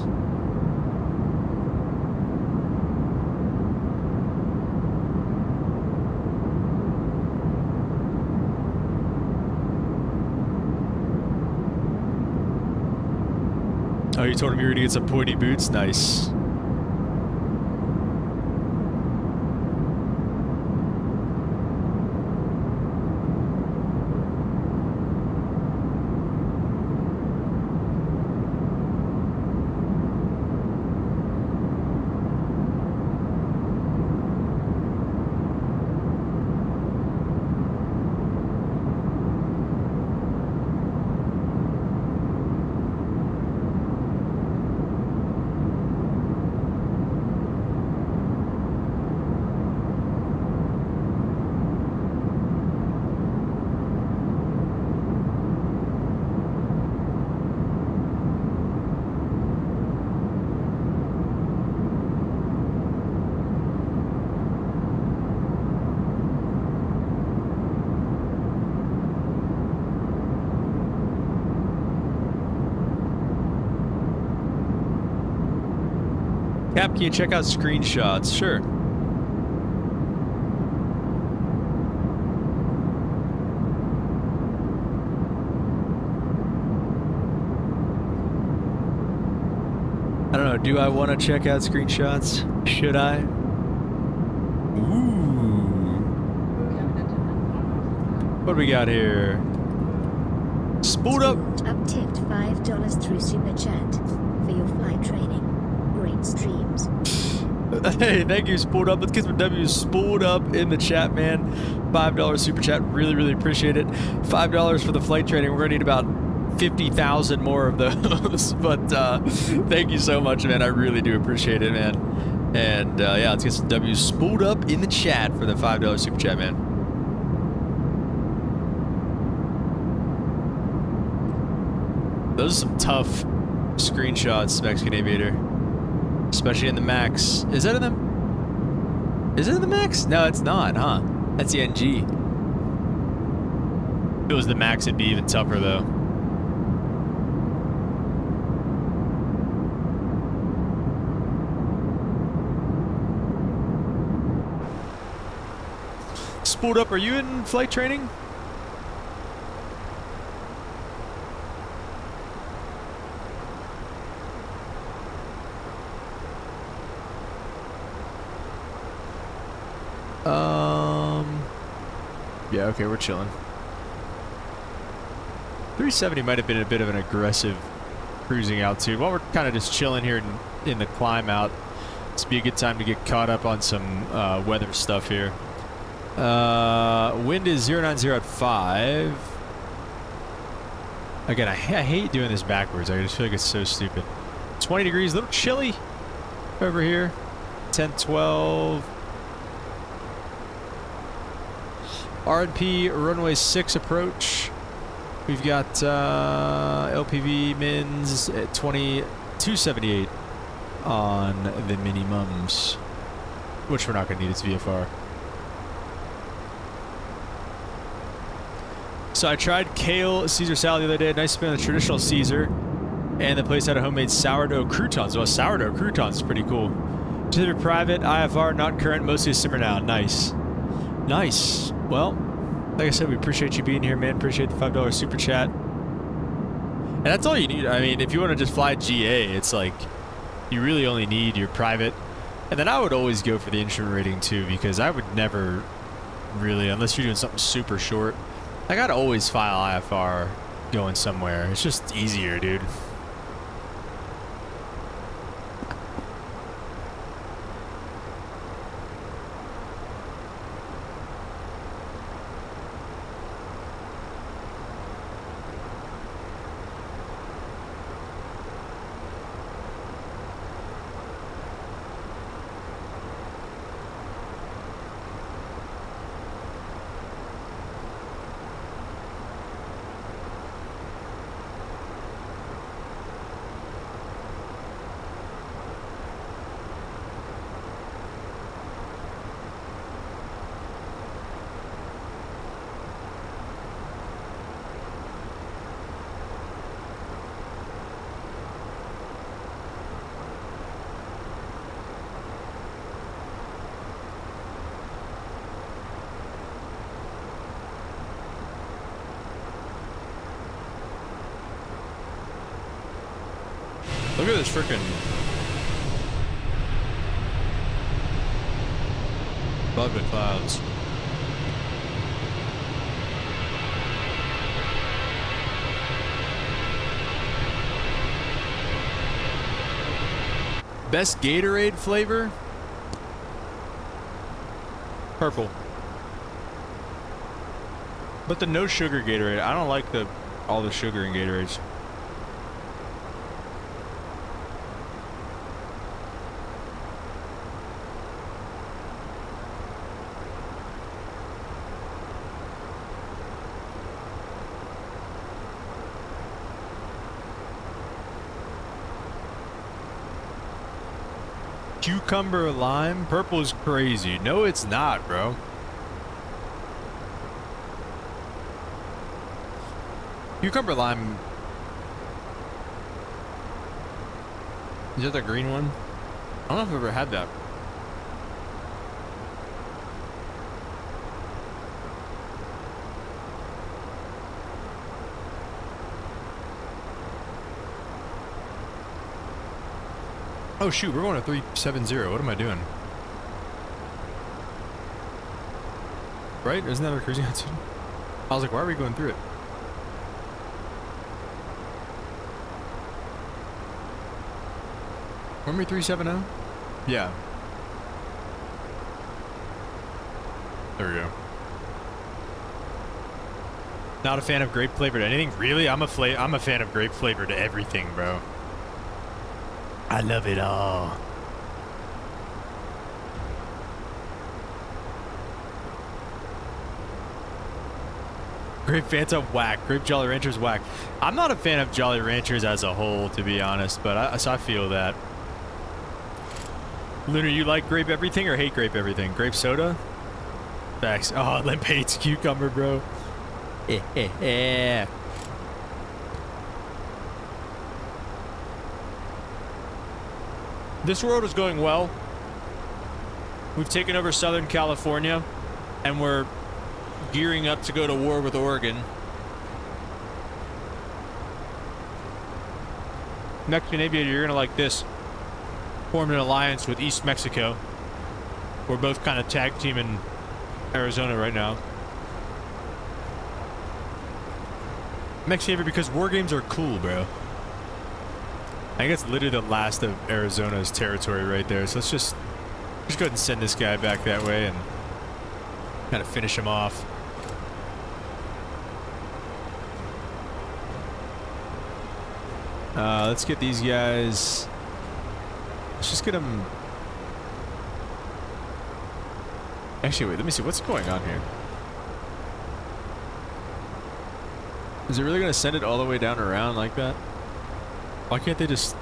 Speaker 1: Oh, you told him you were gonna get some pointy boots? Nice. Cap, can you check out screenshots? Sure. I don't know. Do I want to check out screenshots? Should I? Ooh. What do we got here? Spooled up.
Speaker 6: Up tipped $5 through Super Chat for your flight training. Great streams.
Speaker 1: Hey, thank you, Spooled Up. Let's get some W's spooled up in the chat, man. $5 super chat. Really, really appreciate it. $5 for the flight training. We're going to need about 50,000 more of those. But thank you so much, man. I really do appreciate it, man. And yeah, let's get some W's spooled up in the chat for the $5 super chat, man. Those are some tough screenshots, Mexican Aviator. Especially in the Max. Is that in the... Is it in the Max? No, it's not, huh? That's the NG. If it was the Max, it'd be even tougher, though. Spooled Up, are you in flight training? Yeah, okay, we're chilling. 370 might have been a bit of an aggressive cruising altitude. While we're kind of just chilling here in the climb out, this would be a good time to get caught up on some weather stuff here. Wind is 090 at 5. Again, I hate doing this backwards. I just feel like it's so stupid. 20 degrees, a little chilly over here. 10, 12. RNP runway 6 approach. We've got LPV mins at 2278 on the minimums, which we're not going to need. It's VFR. So I tried kale Caesar salad the other day. Nice to be on the traditional Caesar, and the place had a homemade sourdough croutons. Well, sourdough croutons is pretty cool. Consider private, IFR, not current, mostly simmer now. Nice. Nice. Well, like I said, we appreciate you being here, man. Appreciate the $5 super chat. And that's all you need. I mean, if you want to just fly GA, it's like you really only need your private. And then I would always go for the instrument rating too, because I would never really, unless you're doing something super short, I gotta always file IFR going somewhere. It's just easier, dude. Look at this freaking above the clouds. Best Gatorade flavor? Purple. But the no sugar Gatorade, I don't like all the sugar in Gatorades. Cucumber lime? Purple is crazy. No, it's not, bro. Cucumber lime. Is that the green one? I don't know if I've ever had that. Oh shoot, we're going to 370. What am I doing? Right? Isn't that our cruising altitude? I was like, why are we going through it? Weren't we 370? Yeah. There we go. Not a fan of grape flavored anything? Really? I'm a fan of grape flavored everything, bro. I love it all. Grape Fanta whack. Grape Jolly Ranchers whack. I'm not a fan of Jolly Ranchers as a whole, to be honest, but so I feel that. Lunar, you like grape everything or hate grape everything? Grape soda? Facts. Oh, Limp hates cucumber, bro. Yeah. This world is going well. We've taken over Southern California, and we're gearing up to go to war with Oregon. Mexican Aviator, you're gonna like this. Formed an alliance with East Mexico. We're both kind of tag team in Arizona right now. Mexican Aviator, because war games are cool, bro. I think it's literally the last of Arizona's territory right there. So let's just go ahead and send this guy back that way and kind of finish him off. Let's get these guys. Let's just get them. Actually, wait, let me see. What's going on here? Is it really going to send it all the way down around like that? Why can't they just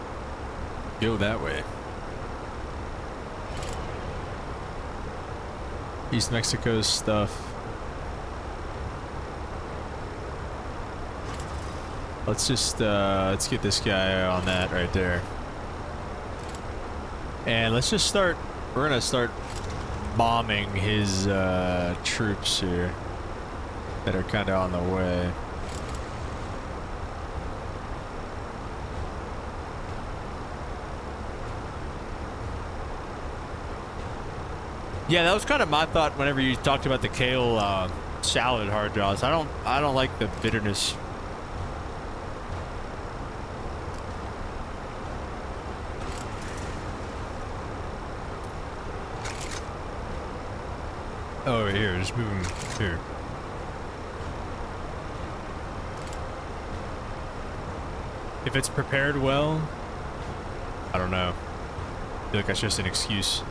Speaker 1: go that way? East Mexico's stuff. Let's just let's get this guy on that right there. And let's just start, we're gonna start bombing his troops here that are kind of on the way. Yeah, that was kind of my thought whenever you talked about the kale salad hard jaws. I don't like the bitterness. Oh, here, just move him here. If it's prepared well, I don't know. I feel like that's just an excuse.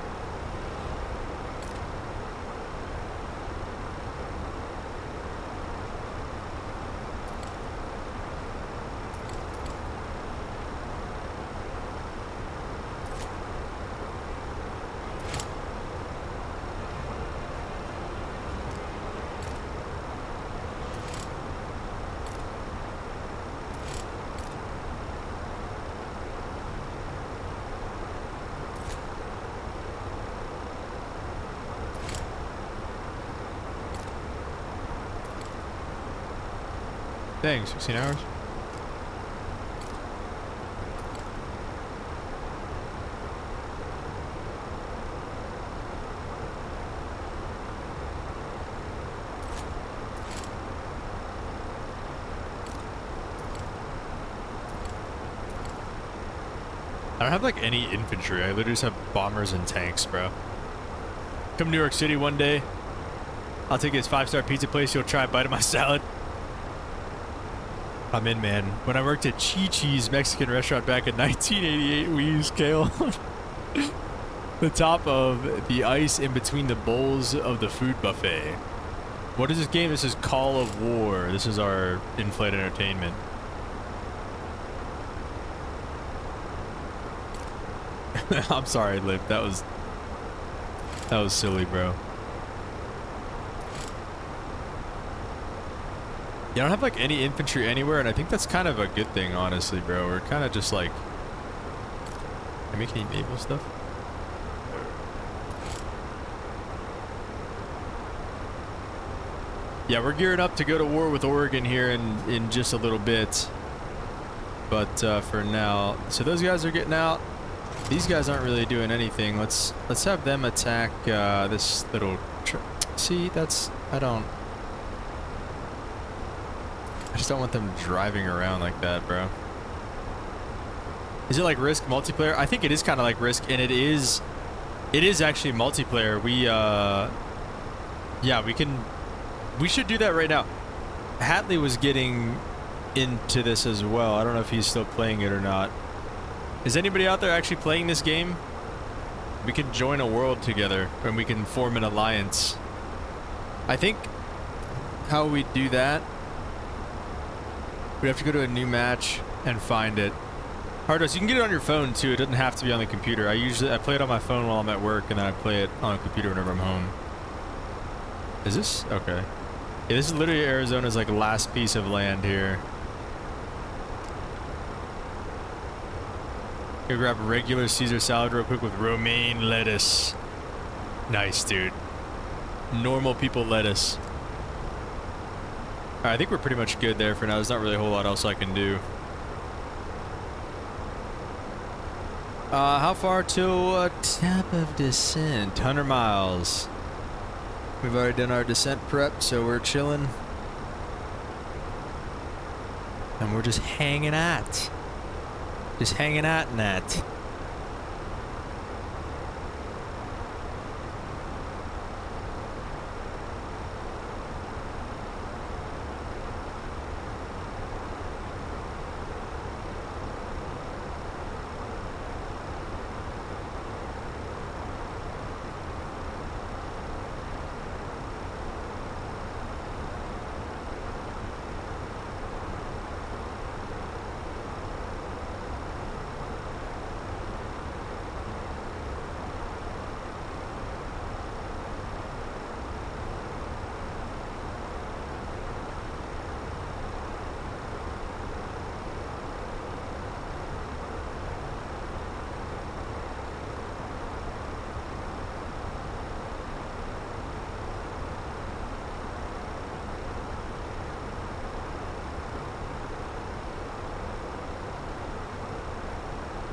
Speaker 1: Dang, 16 hours? I don't have like any infantry. I literally just have bombers and tanks, bro. Come to New York City one day. I'll take this 5-star pizza place. You'll try a bite of my salad. I'm in, man. When I worked at Chi-Chi's Mexican restaurant back in 1988, we used kale on the top of the ice in between the bowls of the food buffet. What is this game? This is Call of War. This is our in-flight entertainment. I'm sorry, Lip. That was silly, bro. You don't have like any infantry anywhere, and I think that's kind of a good thing, honestly, bro. We're kind of just like, can we make any naval stuff? Yeah, we're gearing up to go to war with Oregon here in just a little bit. But for now, so those guys are getting out. These guys aren't really doing anything. Let's have them attack this little. See, that's I just don't want them driving around like that, bro. Is it like Risk multiplayer? I think it is kind of like Risk, and it is actually multiplayer. Yeah, we should do that right now. Hatley was getting into this as well. I don't know if he's still playing it or not. Is anybody out there actually playing this game? We can join a world together and we can form an alliance. I think how we do that, we have to go to a new match and find it. Hardos, you can get it on your phone too. It doesn't have to be on the computer. I play it on my phone while I'm at work, and then I play it on a computer whenever I'm home. Is this okay? Yeah, this is literally Arizona's like last piece of land here. Here, grab regular Caesar salad real quick with romaine lettuce. Nice, dude. Normal people lettuce. Alright, I think we're pretty much good there for now. There's not really a whole lot else I can do. How far to tap of descent? 100 miles. We've already done our descent prep, so we're chilling. And we're just hanging out. Just hanging out in that.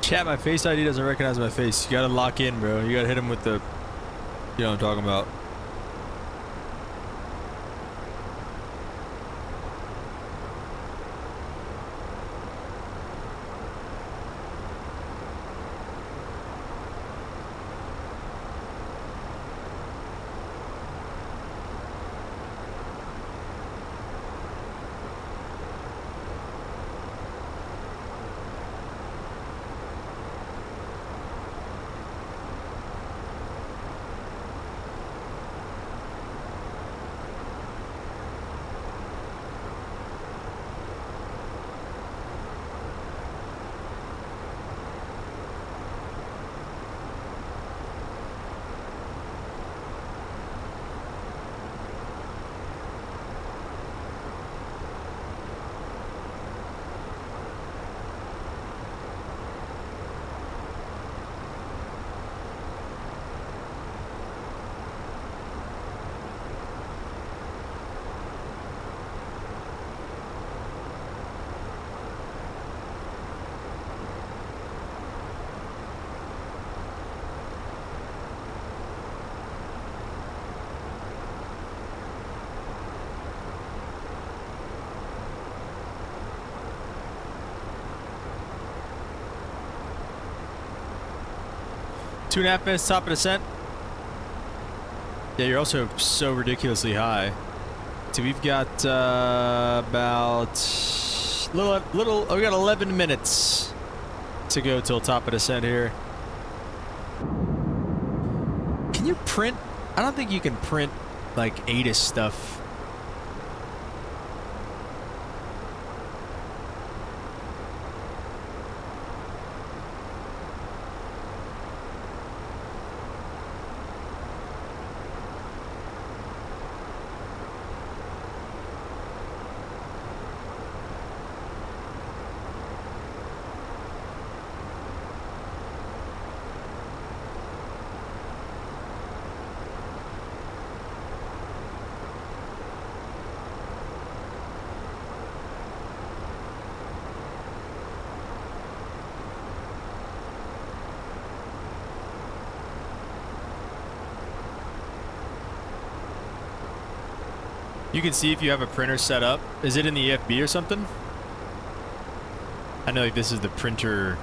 Speaker 1: Chat, my face ID doesn't recognize my face. You gotta lock in, bro. You gotta hit him with the... You know what I'm talking about. 2.5 minutes, top of descent. Yeah, you're also so ridiculously high. So we've got about we got 11 minutes to go till top of descent here. Can you print? I don't think you can print like ATIS stuff. You can see if you have a printer set up. Is it in the EFB or something? I know like this is the printer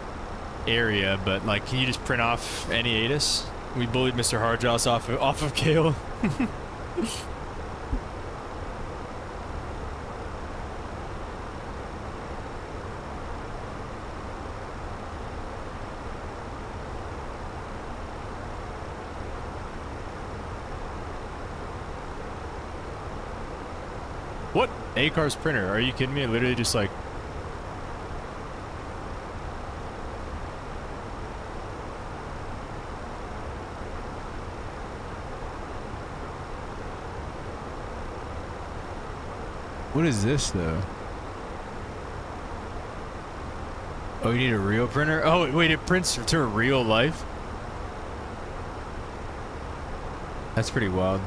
Speaker 1: area, but like, can you just print off any ATIS? We bullied Mr. Hardjoss off of Kale. What? ACAR's printer? Are you kidding me? I literally just like... What is this though? Oh, you need a real printer? Oh, wait, it prints to a real life? That's pretty wild.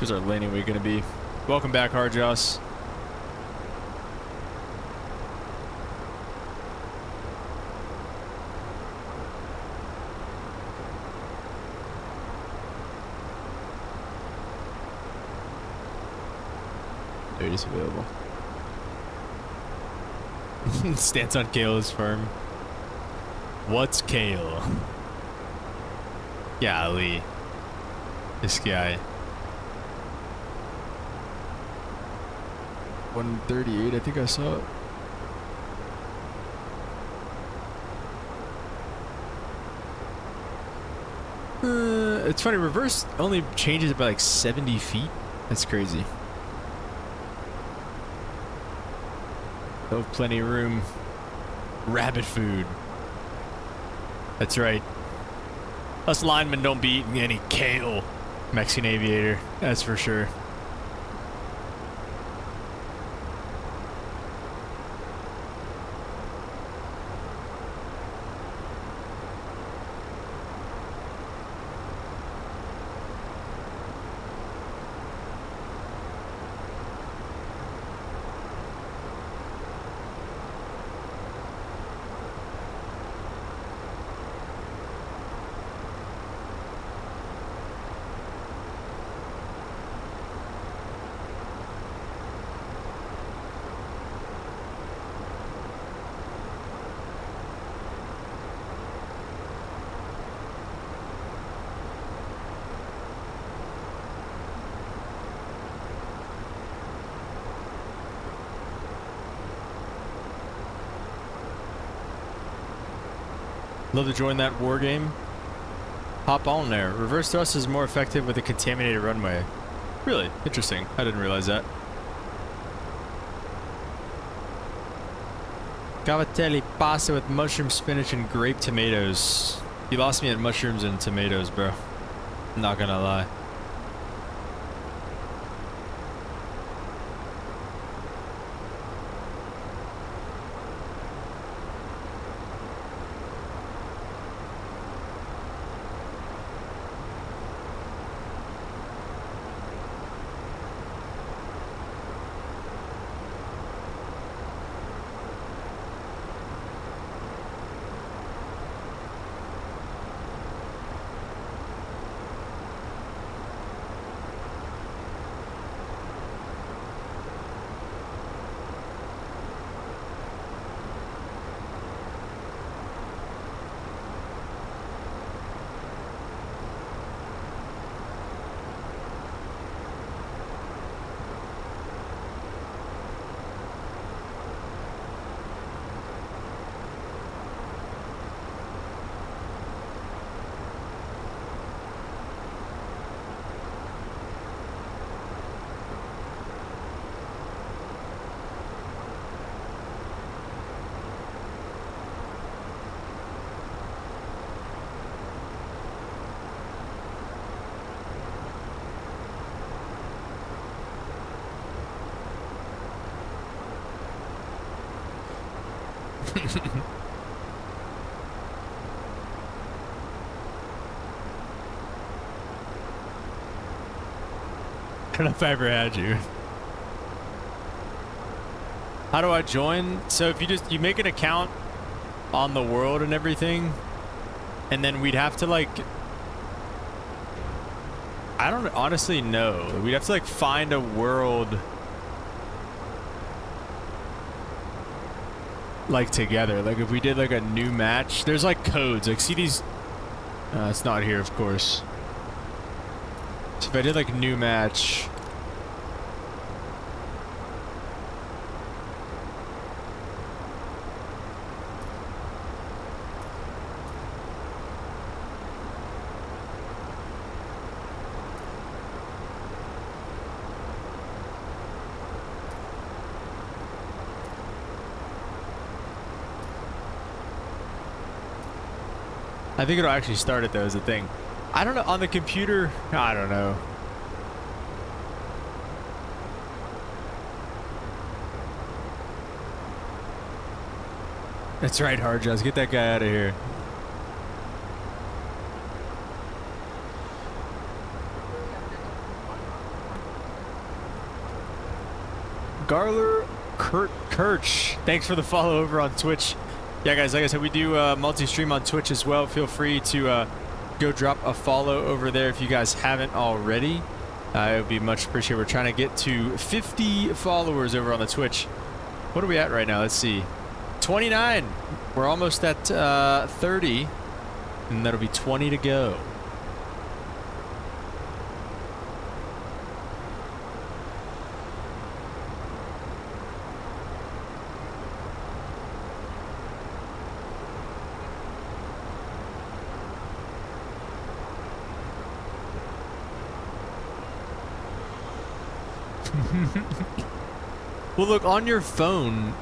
Speaker 1: Where's our landing weight gonna be? Welcome back, Hardjoss. There it is available. Stance on Kale is firm. What's Kale? Golly. This guy. 138, I think I saw it. It's funny, reverse only changes it by like 70 feet. That's crazy. Oh, plenty of room. Rabbit food. That's right. Us linemen don't be eating any kale. Mexican aviator, that's for sure. Love to join that war game. Hop on there. Reverse thrust is more effective with a contaminated runway. Really? Interesting. I didn't realize that. Cavatelli pasta with mushroom, spinach, and grape tomatoes. You lost me at mushrooms and tomatoes, bro. I'm not gonna lie. I don't know if I ever had you. How do I join? So if you make an account on the world and everything, and then we'd have to like, I don't honestly know. We'd have to like find a world like together. Like if we did like a new match, there's like codes. Like see these, it's not here of course. So if I did like a new match, I think it'll actually start it though is the thing. I don't know, on the computer, I don't know. That's right, Hard Jaws. Get that guy out of here. Garler Kirch. Thanks for the follow over on Twitch. Yeah, guys, like I said, we do multi-stream on Twitch as well. Feel free to go drop a follow over there if you guys haven't already. It would be much appreciated. We're trying to get to 50 followers over on the Twitch. What are we at right now? Let's see. 29. We're almost at 30, and that'll be 20 to go. Well, look, on your phone,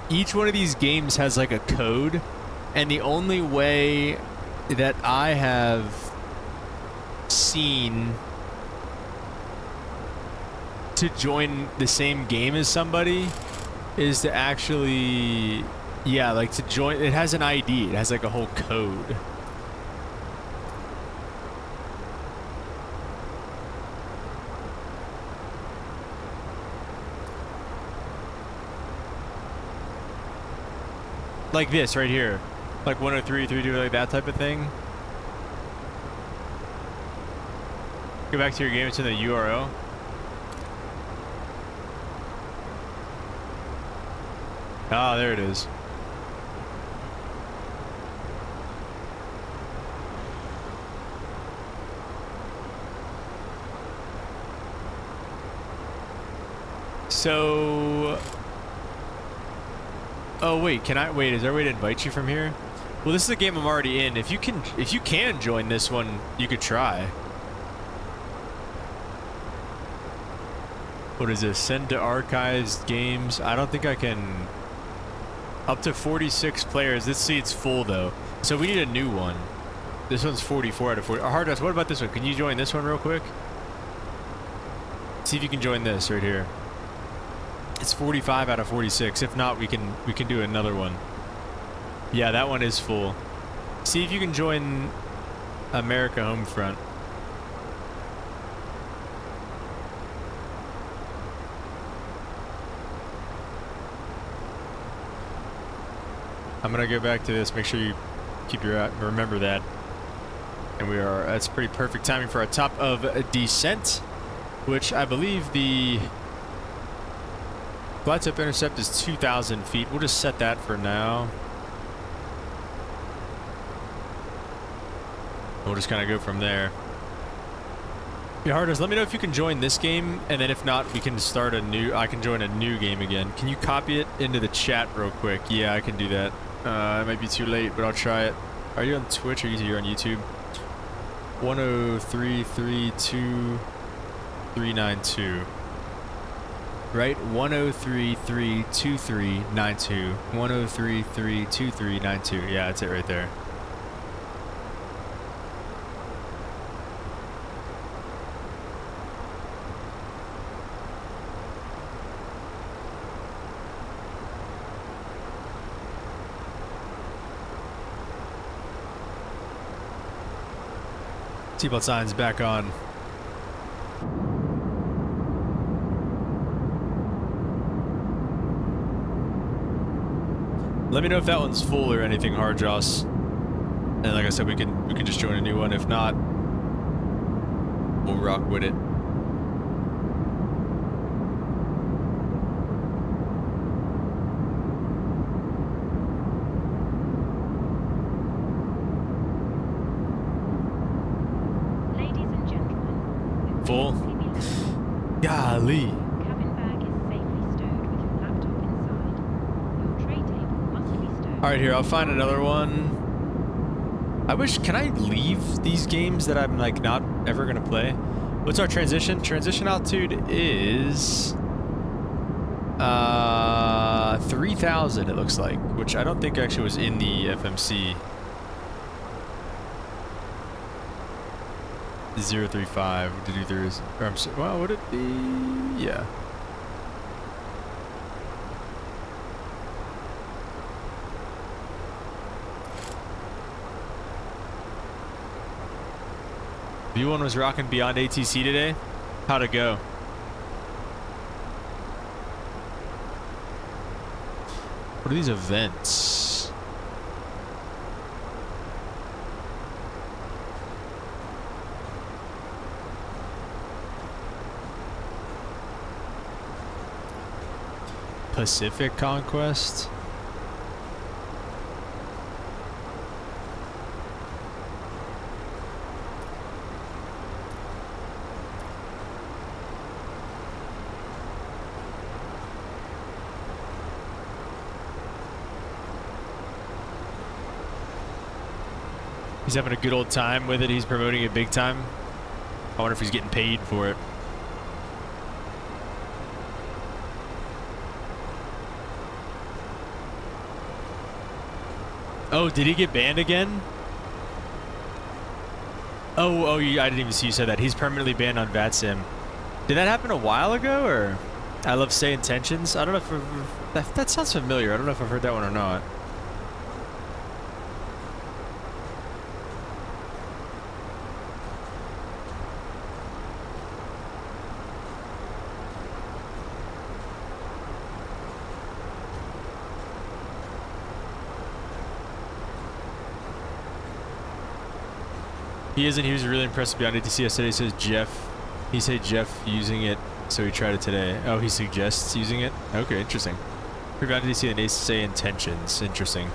Speaker 1: each one of these games has like a code, and the only way that I have seen to join the same game as somebody is to actually, yeah, like to join, it has an ID, it has like a whole code. Like this right here, like 103, 3, like that type of thing. Go back to your game, it's in the URL. Ah, there it is. So, oh wait, can I wait? Is there a way to invite you from here? Well, this is a game I'm already in. If you can join this one, you could try. What is this? Send to archives games. I don't think I can. Up to 46 players. Let's see, it's full though. So we need a new one. This one's 44 out of 40. Hard Dress, what about this one? Can you join this one real quick? See if you can join this right here. It's 45 out of 46. If not, we can do another one. Yeah, that one is full. See if you can join America Homefront. I'm gonna go back to this. Make sure you keep your remember that. And we are. That's pretty perfect timing for our top of descent, which I believe the glide tip intercept is 2,000 feet. We'll just set that for now. We'll just kind of go from there. Yeah, Harders, let me know if you can join this game, and then if not, we can start a new. I can join a new game again. Can you copy it into the chat real quick? Yeah, I can do that. It might be too late, but I'll try it. Are you on Twitch or you're on YouTube? 10332 right? 103-323-92. 103-323-92. Yeah, that's it right there. Seatbelt signs back on. Let me know if that one's full or anything, Hard Joss. And like I said, we can just join a new one. If not, we'll rock with it.
Speaker 5: Ladies and gentlemen, we
Speaker 1: Full?
Speaker 5: will shortly be landing.
Speaker 1: Golly.
Speaker 5: Your cabin bag is safely stowed with your laptop inside. Your tray table must be stowed.
Speaker 1: All right, here, I'll find another one. I wish, can I leave these games that I'm like not ever gonna play? What's our transition? Transition altitude is 3,000 it looks like, which I don't think actually was in the FMC. 035 did either is, or I'm sorry, well, would it be? Yeah. V1 was rocking beyond ATC today. How'd it go? What are these events? Pacific Conquest? He's having a good old time with it. He's promoting it big time. I wonder if he's getting paid for it. Oh, did he get banned again? Oh, I didn't even see you said that. He's permanently banned on VATSIM. Did that happen a while ago, or? I love Say Intentions. I don't know if that sounds familiar. I don't know if I've heard that one or not. He isn't. He was really impressed beyond ATC yesterday. He says Jeff. He said Jeff using it, so he tried it today. Oh, he suggests using it? Okay, interesting. Beyond ATC and they say intentions. Interesting.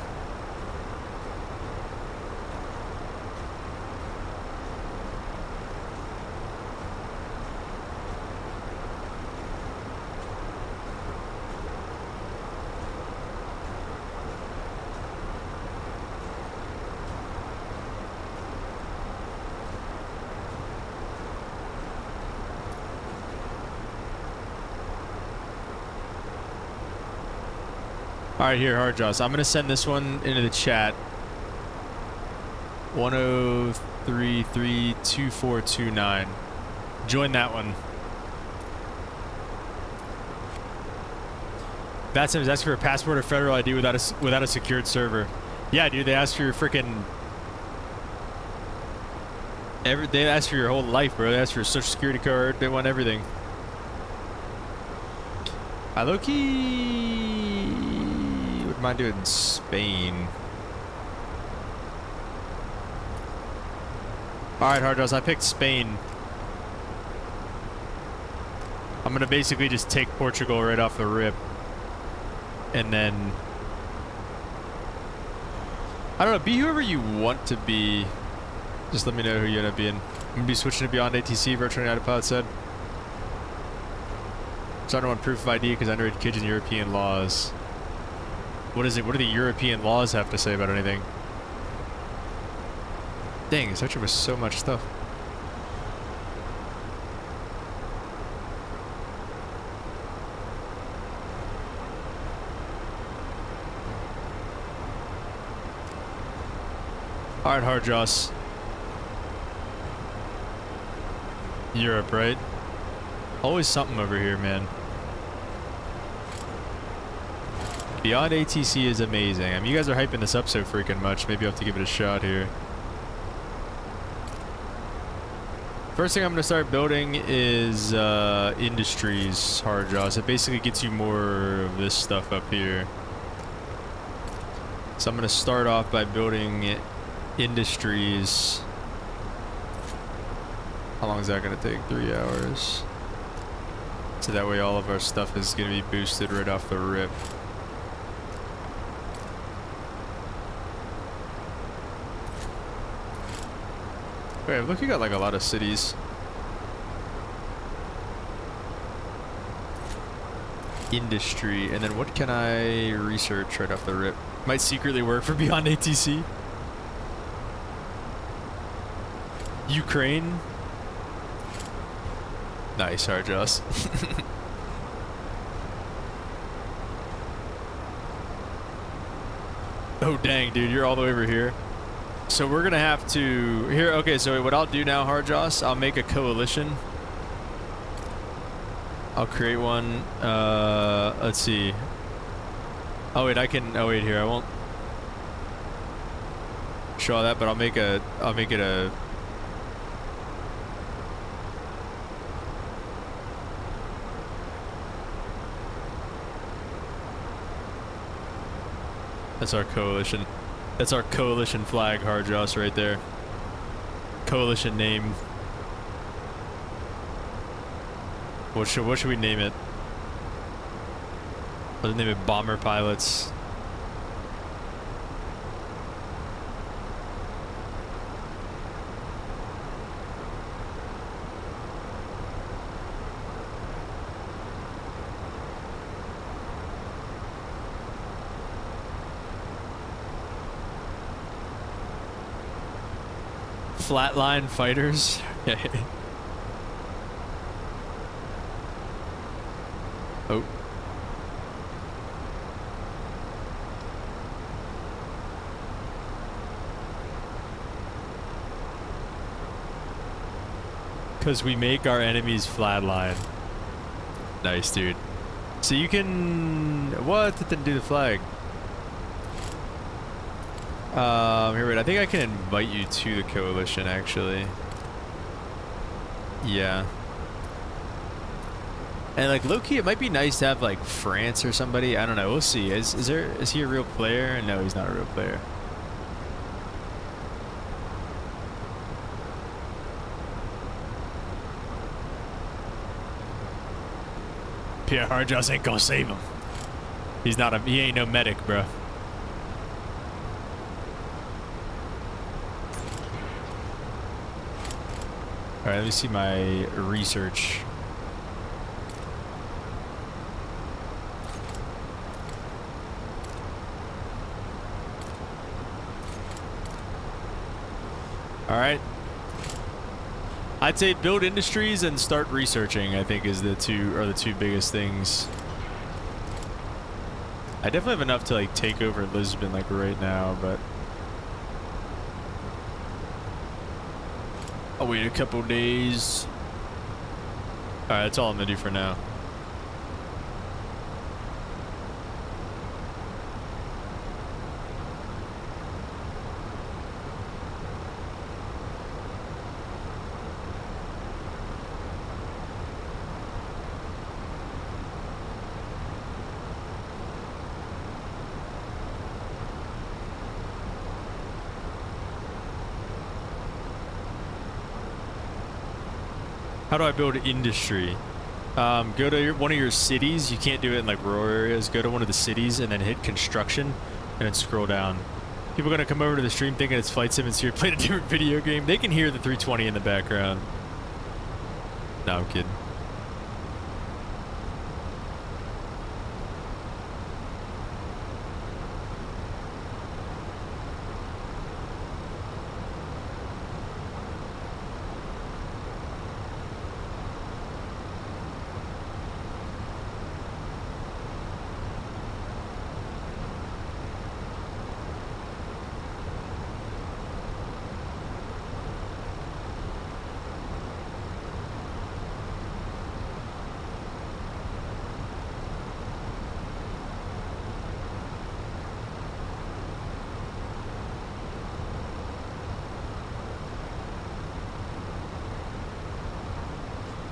Speaker 1: All right, here, Hard Jaws. I'm going to send this one into the chat. 10332429. Join that one. VATSIM is asking for a passport or federal ID without a secured server. Yeah, dude, they ask for your freaking... They ask for your whole life, bro. They ask for your social security card. They want everything. I low-key... What am I doing in Spain? Alright, Hard Jaws, I picked Spain. I'm gonna basically just take Portugal right off the rip. And then... I don't know, be whoever you want to be. Just let me know who you end up being. I'm gonna be switching to Beyond ATC, Virtual United Pilot said. So I don't want proof of ID because I know it kids in European laws. What is it? What do the European laws have to say about anything? Dang, it's actually with so much stuff. Alright, Hard Jaws. Europe, right? Always something over here, man. Beyond ATC is amazing. I mean, you guys are hyping this up so freaking much. Maybe I'll have to give it a shot here. First thing I'm gonna start building is industries hard jaws. It basically gets you more of this stuff up here. So I'm gonna start off by building industries. How long is that gonna take? 3 hours. So that way all of our stuff is gonna be boosted right off the rip. Wait, look, you got like a lot of cities. Industry, and then what can I research right off the rip? Might secretly work for Beyond ATC. Ukraine. Nice, hard Joss. Oh dang, dude, you're all the way over here. So we're gonna have to here. Okay, so what I'll do now, hard Joss, I'll make a coalition. I'll create one. Let's see. Oh wait, I can. Oh wait, here I won't show all that, but I'll make it a. That's our coalition. That's our coalition flag, hard Joss, right there. Coalition name. What should we name it? Let's name it Bomber Pilots. Flatline Fighters. Oh. Because we make our enemies flatline. Nice, dude. So you can... What? That didn't do the flag. Here, wait. I think I can invite you to the coalition, actually. Yeah. And like low-key, it might be nice to have like France or somebody. I don't know. We'll see. Is he a real player? No, he's not a real player. Pierre Hardjoss ain't gonna save him. He's not a. He ain't no medic, bro. All right, let me see my research. All right. I'd say build industries and start researching, I think is the two biggest things. I definitely have enough to like take over Lisbon like right now, but I'll wait a couple days. All right, that's all I'm gonna do for now. How do I build industry? Go to one of your cities. You can't do it in like rural areas. Go to one of the cities and then hit construction and then scroll down. People are gonna come over to the stream thinking it's Flight Sim and so you're playing a different video game. They can hear the 320 in the background. No, I'm kidding.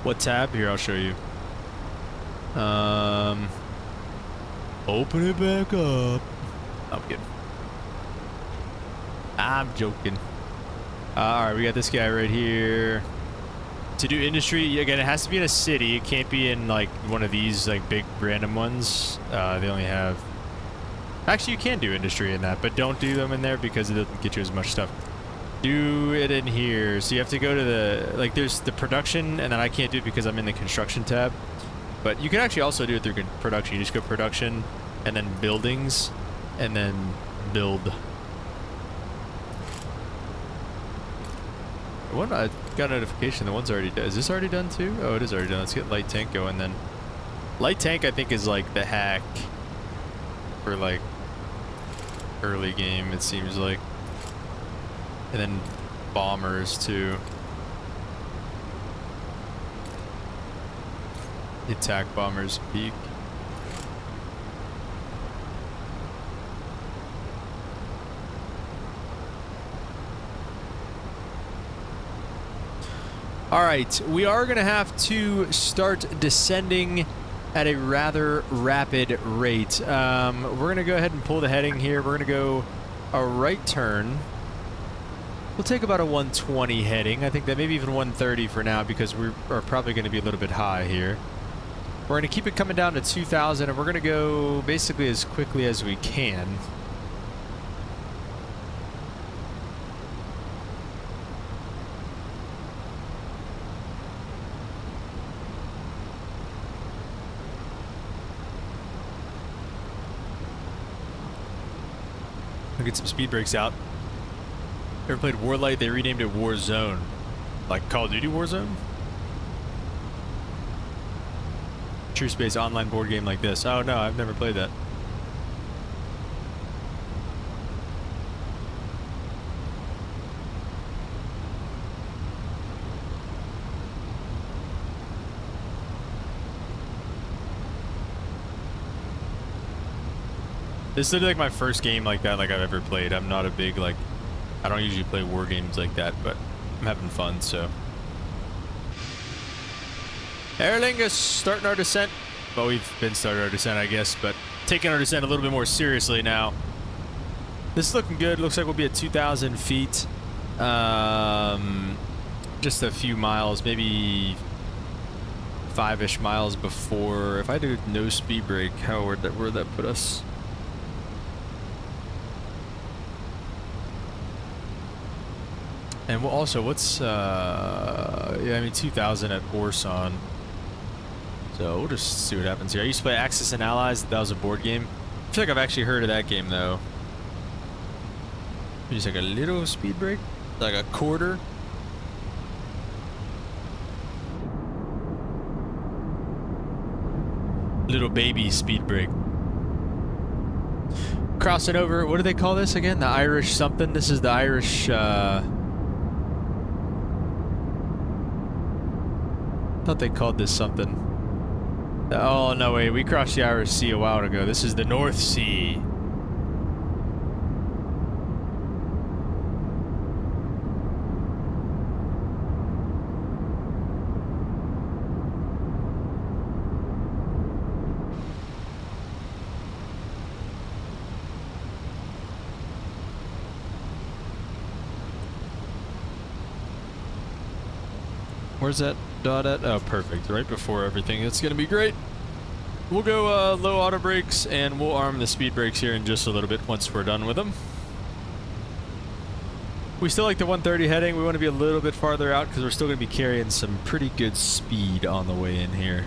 Speaker 1: What tab? Here, I'll show you. Open it back up. I'm kidding. I'm joking. Alright, we got this guy right here. To do industry, again, it has to be in a city. It can't be in, like, one of these, like, big random ones. They only have... Actually, you can do industry in that, but don't do them in there because it doesn't get you as much stuff. Do it in here. So you have to go to the... Like, there's the production, and then I can't do it because I'm in the construction tab. But you can actually also do it through production. You just go production, and then buildings, and then build. What? I got a notification. The one's already done. Is this already done too? Oh, it is already done. Let's get light tank going then. Light tank, I think, is like the hack for like early game, it seems like. And then bombers too. Attack bombers peak. All right, we are going to have to start descending at a rather rapid rate. We're going to go ahead and pull the heading here. We're going to go a right turn. We'll take about a 120 heading. I think that maybe even 130 for now because we are probably going to be a little bit high here. We're going to keep it coming down to 2,000, and we're going to go basically as quickly as we can. I'll get some speed brakes out. Ever played Warlight? They renamed it Warzone. Like Call of Duty Warzone? True space online board game like this. Oh no, I've never played that. This is literally like my first game like that like I've ever played. I'm not a big like, I don't usually play war games like that, but I'm having fun, so. Aer Lingus, starting our descent. Well, we've been starting our descent, I guess, but taking our descent a little bit more seriously now. This is looking good. Looks like we'll be at 2,000 feet. Just a few miles, maybe 5-ish miles before. If I do no speed brake, where'd that put us? And we'll also, what's, yeah, I mean, 2,000 at Orson. So we'll just see what happens here. I used to play Axis and Allies. That was a board game. I feel like I've actually heard of that game, though. Just like a little speed brake. Like a quarter. Little baby speed brake. Crossing over, what do they call this again? The Irish something? This is the Irish, thought they called this something. Oh, no, wait. We crossed the Irish Sea a while ago. This is the North Sea. Where's that dot at? Oh, perfect. Right before everything. It's going to be great. We'll go low auto brakes, and we'll arm the speed brakes here in just a little bit once we're done with them. We still like the 130 heading. We want to be a little bit farther out because we're still going to be carrying some pretty good speed on the way in here.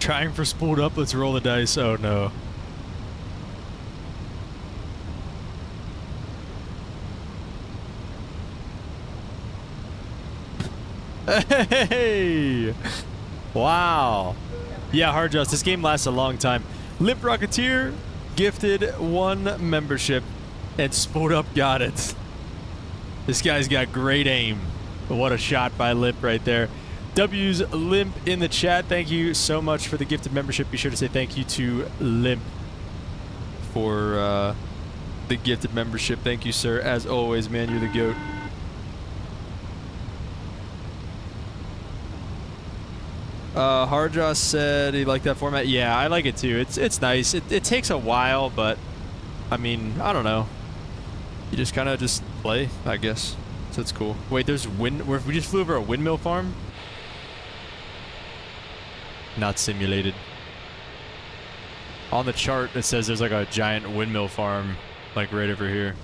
Speaker 1: Trying for spooled up. Let's roll the dice. Oh no. Hey! Wow. Yeah, hard just. This game lasts a long time. Limp Rocketeer gifted 1 membership and spooled up got it. This guy's got great aim. What a shot by Limp right there. W's Limp in the chat. Thank you so much for the gifted membership. Be sure to say thank you to Limp for the gifted membership. Thank you, sir. As always, man, you're the GOAT. Hardjaw said he liked that format. Yeah, I like it too. It's nice. It takes a while, but I mean, I don't know. You just kind of just play, I guess. So it's cool. Wait, there's we just flew over a windmill farm? Not simulated. On the chart, it says there's like a giant windmill farm, like right over here.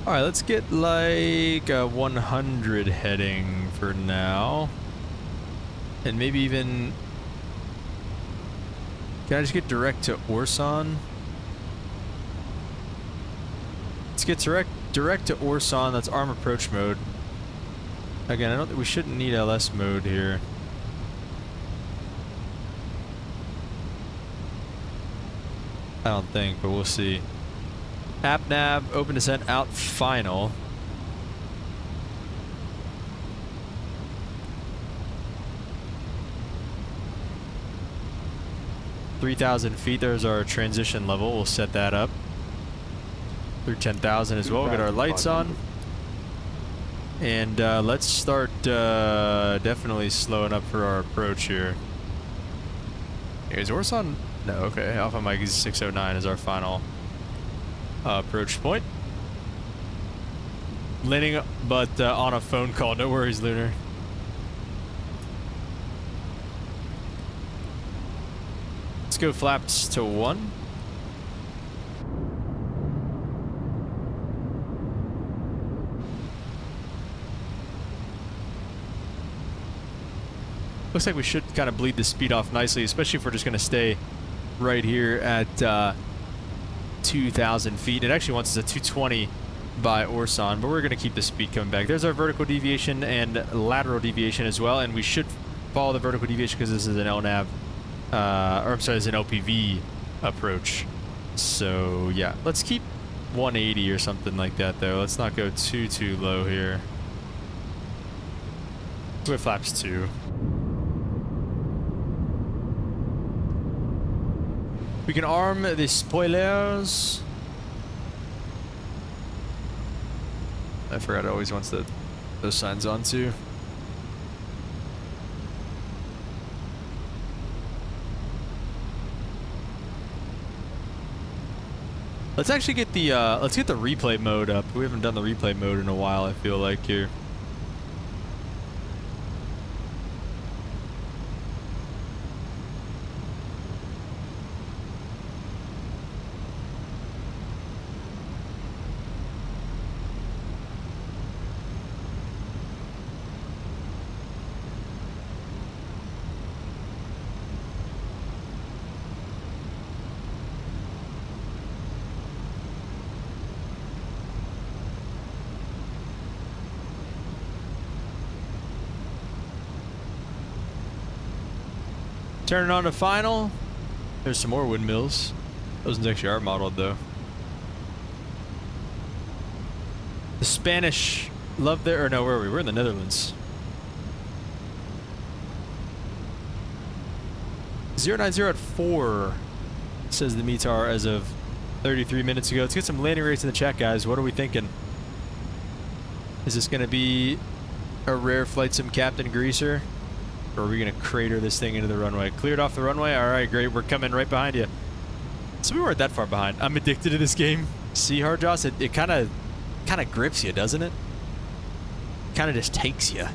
Speaker 1: Alright, let's get like a 100 heading for now. And maybe even... Can I just get direct to Orson? Let's get direct to Orson. That's arm approach mode. Again, I don't think we shouldn't need LS mode here. I don't think, but we'll see. App nav, open descent, out final. $3,000 there's our transition level. We'll set that up. Through 10,000 as well. We'll get our lights on. And let's start definitely slowing up for our approach here. Is Orson? No, okay. Alpha Mike is 609 is our final approach point. Landing, but on a phone call. No worries, Lunar. Let's go flaps to 1. Looks like we should kind of bleed the speed off nicely, especially if we're just going to stay right here at 2,000 feet. It actually wants us at 220 by Orson, but we're going to keep the speed coming back. There's our vertical deviation and lateral deviation as well, and we should follow the vertical deviation because this is an LNAV, or I'm sorry, it's an LPV approach. So yeah, let's keep 180 or something like that though. Let's not go too low here. We're flaps 2. We can arm the spoilers. I forgot it always wants those signs on too. Let's actually get the let's get the replay mode up. We haven't done the replay mode in a while, I feel like here. Turning on to final. There's some more windmills. Those ones actually are modeled though. The Spanish love their, or no, where are we? We're in the Netherlands. 090 at 4, says the METAR as of 33 minutes ago. Let's get some landing rates in the chat, guys. What are we thinking? Is this going to be a rare flight sim captain greaser? Or are we going to crater this thing into the runway? Cleared off the runway? Alright, great. We're coming right behind you. So we weren't that far behind. I'm addicted to this game. See, Hard Joss? It kind of grips you, doesn't it? Kind of just takes you.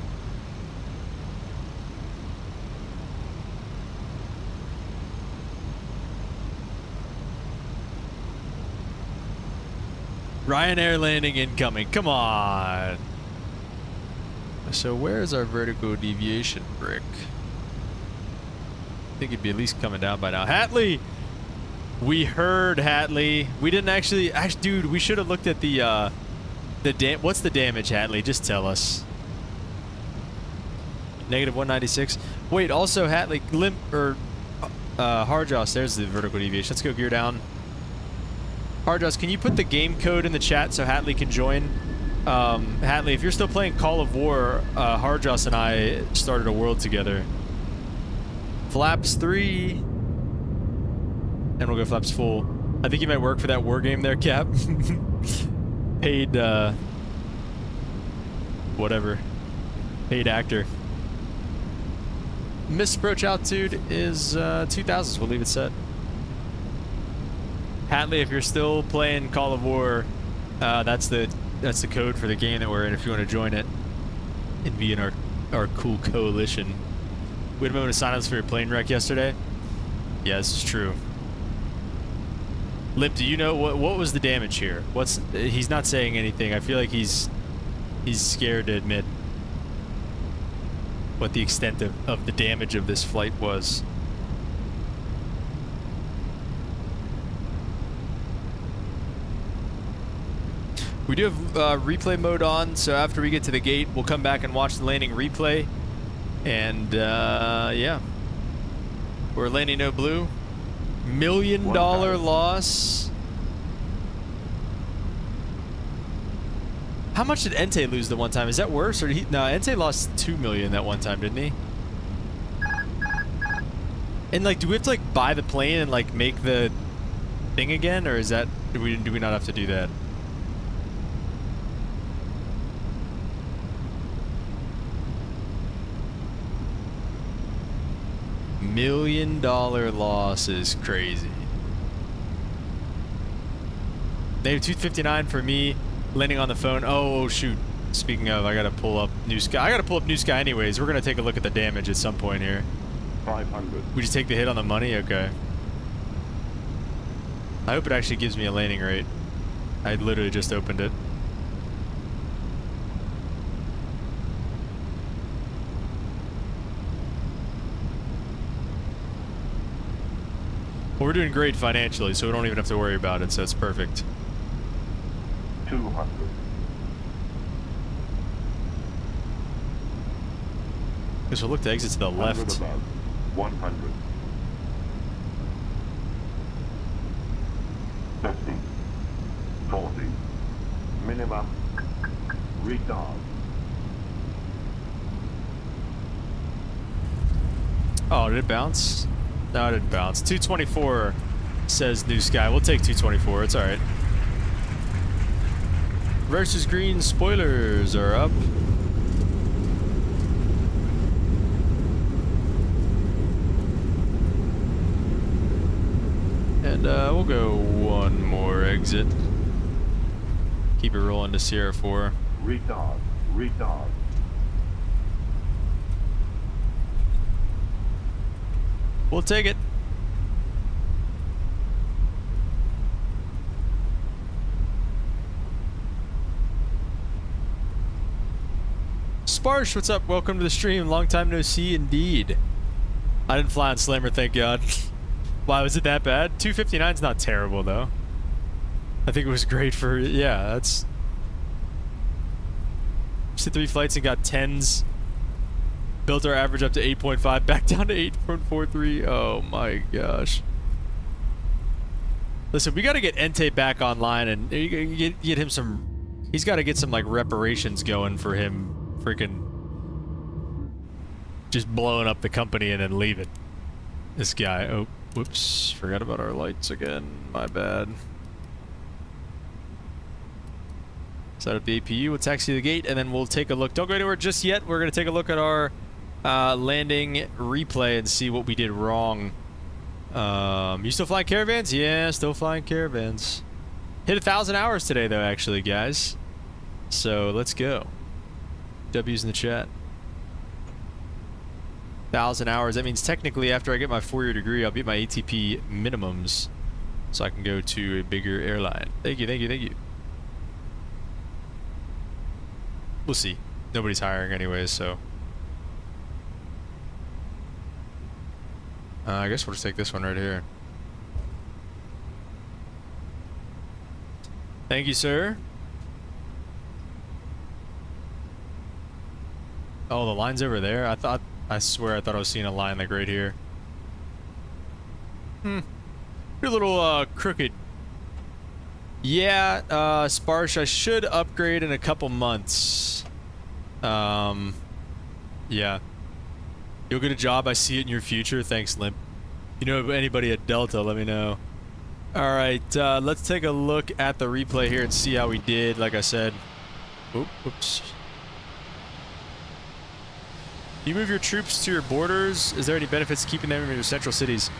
Speaker 1: Ryanair landing incoming. Come on. So where's our vertical deviation brick? I think it'd be at least coming down by now. Hatley! We heard Hatley. We didn't actually, dude, we should have looked at what's the damage, Hatley? Just tell us. Negative 196. Wait, also Hatley, Hardjoss, there's the vertical deviation. Let's go gear down. Hardjoss, can you put the game code in the chat so Hatley can join? Hatley, if you're still playing Call of War, Hardjoss and I started a world together. Flaps 3. And we'll go flaps full. I think you might work for that war game there, Cap. Paid, whatever. Paid actor. Missed approach altitude is 2000s. We'll leave it set. Hatley, if you're still playing Call of War, that's the code for the game that we're in. If you want to join it and be in our cool coalition. We had a moment of silence for your plane wreck yesterday. Yeah, this is true. Lip, do you know what was the damage here? He's not saying anything. I feel like he's scared to admit what the extent of the damage of this flight was. We do have replay mode on, so after we get to the gate, we'll come back and watch the landing replay. And yeah, we're landing no blue. $1 million loss. How much did Entei lose the one time? Is that worse, or did he? No, Entei lost $2 million that one time, didn't he? And like, do we have to like buy the plane and like make the thing again, or is that do we not have to do that? $1 million loss is crazy. Negative 259 for me. Landing on the phone. Oh shoot. Speaking of, I gotta pull up New Sky. I gotta pull up New Sky anyways. We're gonna take a look at the damage at some point here.
Speaker 7: 500.
Speaker 1: We just take the hit on the money? Okay. I hope it actually gives me a landing rate. I literally just opened it. Well, we're doing great financially, so we don't even have to worry about it, so it's perfect.
Speaker 7: 200.
Speaker 1: Guess we'll look to exit to the left.
Speaker 7: Above. 100. 50. 40. Minimum. Retard.
Speaker 1: Oh, did it bounce? No, it didn't bounce. 224 says New Sky. We'll take 224. It's all right. Versus green spoilers are up. And we'll go one more exit. Keep it rolling to Sierra 4.
Speaker 7: Retard. Retard.
Speaker 1: We'll take it. Sparsh, what's up? Welcome to the stream. Long time no see indeed. I didn't fly on Slammer, thank God. Why, was it that bad? 259's not terrible though. I think it was great for, yeah, that's... Just did 3 flights and got 10s. Built our average up to 8.5, back down to 8.43. Oh my gosh. Listen, we got to get Entei back online and get him some... He's got to get some like reparations going for him freaking just blowing up the company and then leaving. This guy. Oh, whoops. Forgot about our lights again. My bad. Set up the APU. We'll taxi the gate and then we'll take a look. Don't go anywhere just yet. We're going to take a look at our landing replay and see what we did wrong. You still flying caravans? Yeah, still flying caravans. Hit 1,000 hours today though, actually, guys. So let's go. W's in the chat. 1,000 hours. That means technically after I get my 4-year degree, I'll be at my ATP minimums. So I can go to a bigger airline. Thank you, thank you, thank you. we'll see. Nobody's hiring anyways, so. I guess we'll just take this one right here. Thank you, sir. Oh, the line's over there? I swear I thought I was seeing a line like right here. You're a little crooked. Yeah, Sparsh, I should upgrade in a couple months. Yeah. You'll get a job, I see it in your future. Thanks, Limp. You know anybody at Delta, let me know. Alright, let's take a look at the replay here and see how we did, like I said. Oops. Do you move your troops to your borders? Is there any benefits to keeping them in your central cities?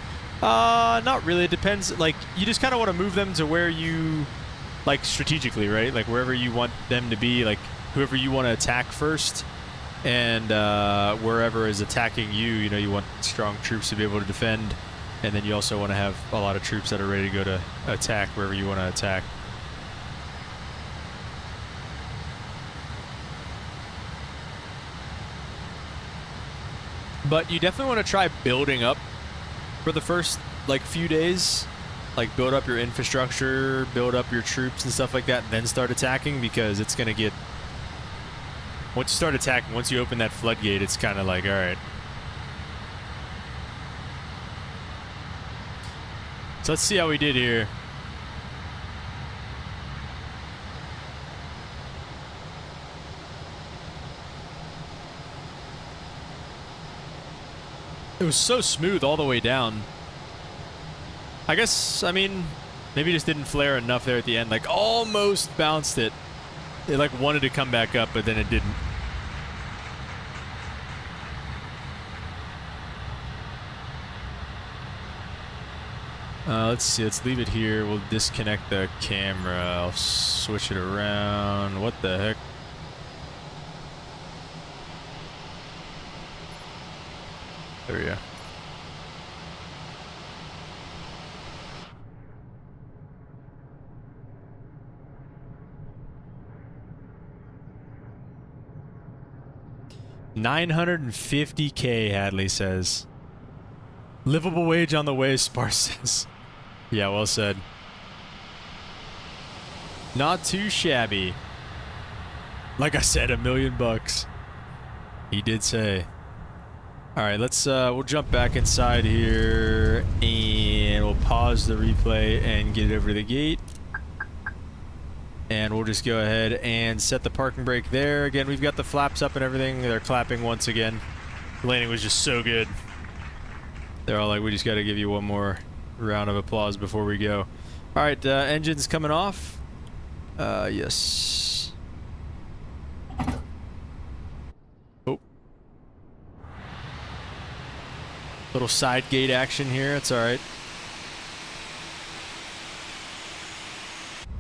Speaker 1: Not really. It depends. Like, you just kind of want to move them to where you, like, strategically, right? Like, wherever you want them to be, like, whoever you want to attack first. And wherever is attacking you, you know, you want strong troops to be able to defend. And then you also want to have a lot of troops that are ready to go to attack wherever you want to attack. But you definitely want to try building up for the first, like, few days. Like, build up your infrastructure, build up your troops and stuff like that, and then start attacking, because it's going to get... Once you start attacking, once you open that floodgate, it's kind of like, alright. So let's see how we did here. It was so smooth all the way down. I guess, I mean, maybe it just didn't flare enough there at the end. Like, almost bounced it. It, like, wanted to come back up, but then it didn't. Let's see. Let's leave it here. We'll disconnect the camera. I'll switch it around. What the heck? There we go. $950K, Hadley says. Livable wage on the way, Sparse says. Yeah, well said. Not too shabby. Like I said, $1 million bucks. He did say. Alright, let's we'll jump back inside here and we'll pause the replay and get it over to the gate. And we'll just go ahead and set the parking brake there. Again, we've got the flaps up and everything. They're clapping once again. The landing was just so good. They're all like, we just got to give you one more round of applause before we go. Alright, engine's coming off. Yes. Oh. Little side gate action here. It's alright.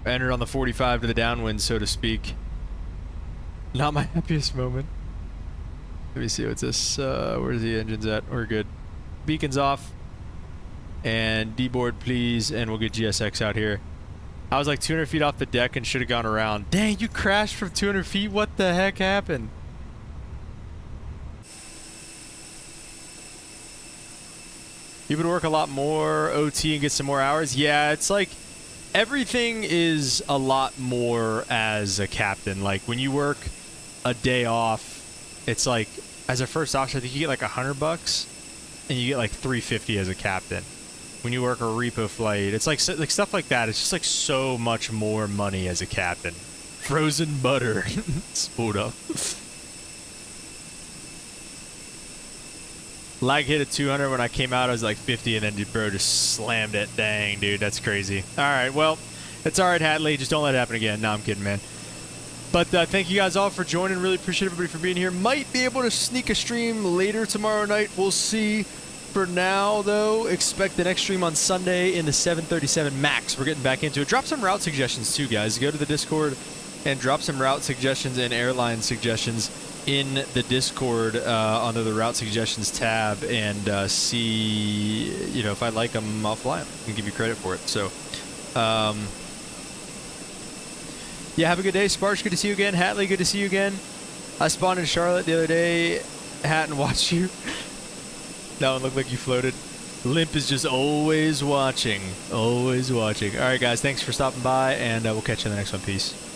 Speaker 1: Entered on the 45 to the downwind, so to speak. Not my happiest moment. Let me see, what's this? Where's the engines at? We're good. Beacon's off. And D-board, please, and we'll get GSX out here. I was like 200 feet off the deck and should have gone around. Dang, you crashed from 200 feet? What the heck happened? You would work a lot more OT and get some more hours? Yeah, it's like everything is a lot more as a captain. Like when you work a day off, it's like as a first officer, I think you get like $100 and you get like $350 as a captain. When you work a repo flight, it's like stuff like that. It's just like so much more money as a captain. Frozen butter. Spooled up. Lag hit at 200 when I came out. I was like 50, and then bro just slammed it. Dang, dude, that's crazy. All right, well, it's all right, Hadley. Just don't let it happen again. No, I'm kidding, man. But thank you guys all for joining. Really appreciate everybody for being here. Might be able to sneak a stream later tomorrow night. We'll see. For now, though, expect the next stream on Sunday in the 737 MAX. We're getting back into it. Drop some route suggestions, too, guys. Go to the Discord and drop some route suggestions and airline suggestions in the Discord under the route suggestions tab, and see, you know, if I like them, I'll fly them and give you credit for it. So, yeah, have a good day. Sparsh, good to see you again. Hatley, good to see you again. I spawned in Charlotte the other day. Hadn't watched you. That one looked like you floated. Limp is just always watching. Always watching. All right, guys. Thanks for stopping by, and we'll catch you in the next one. Peace.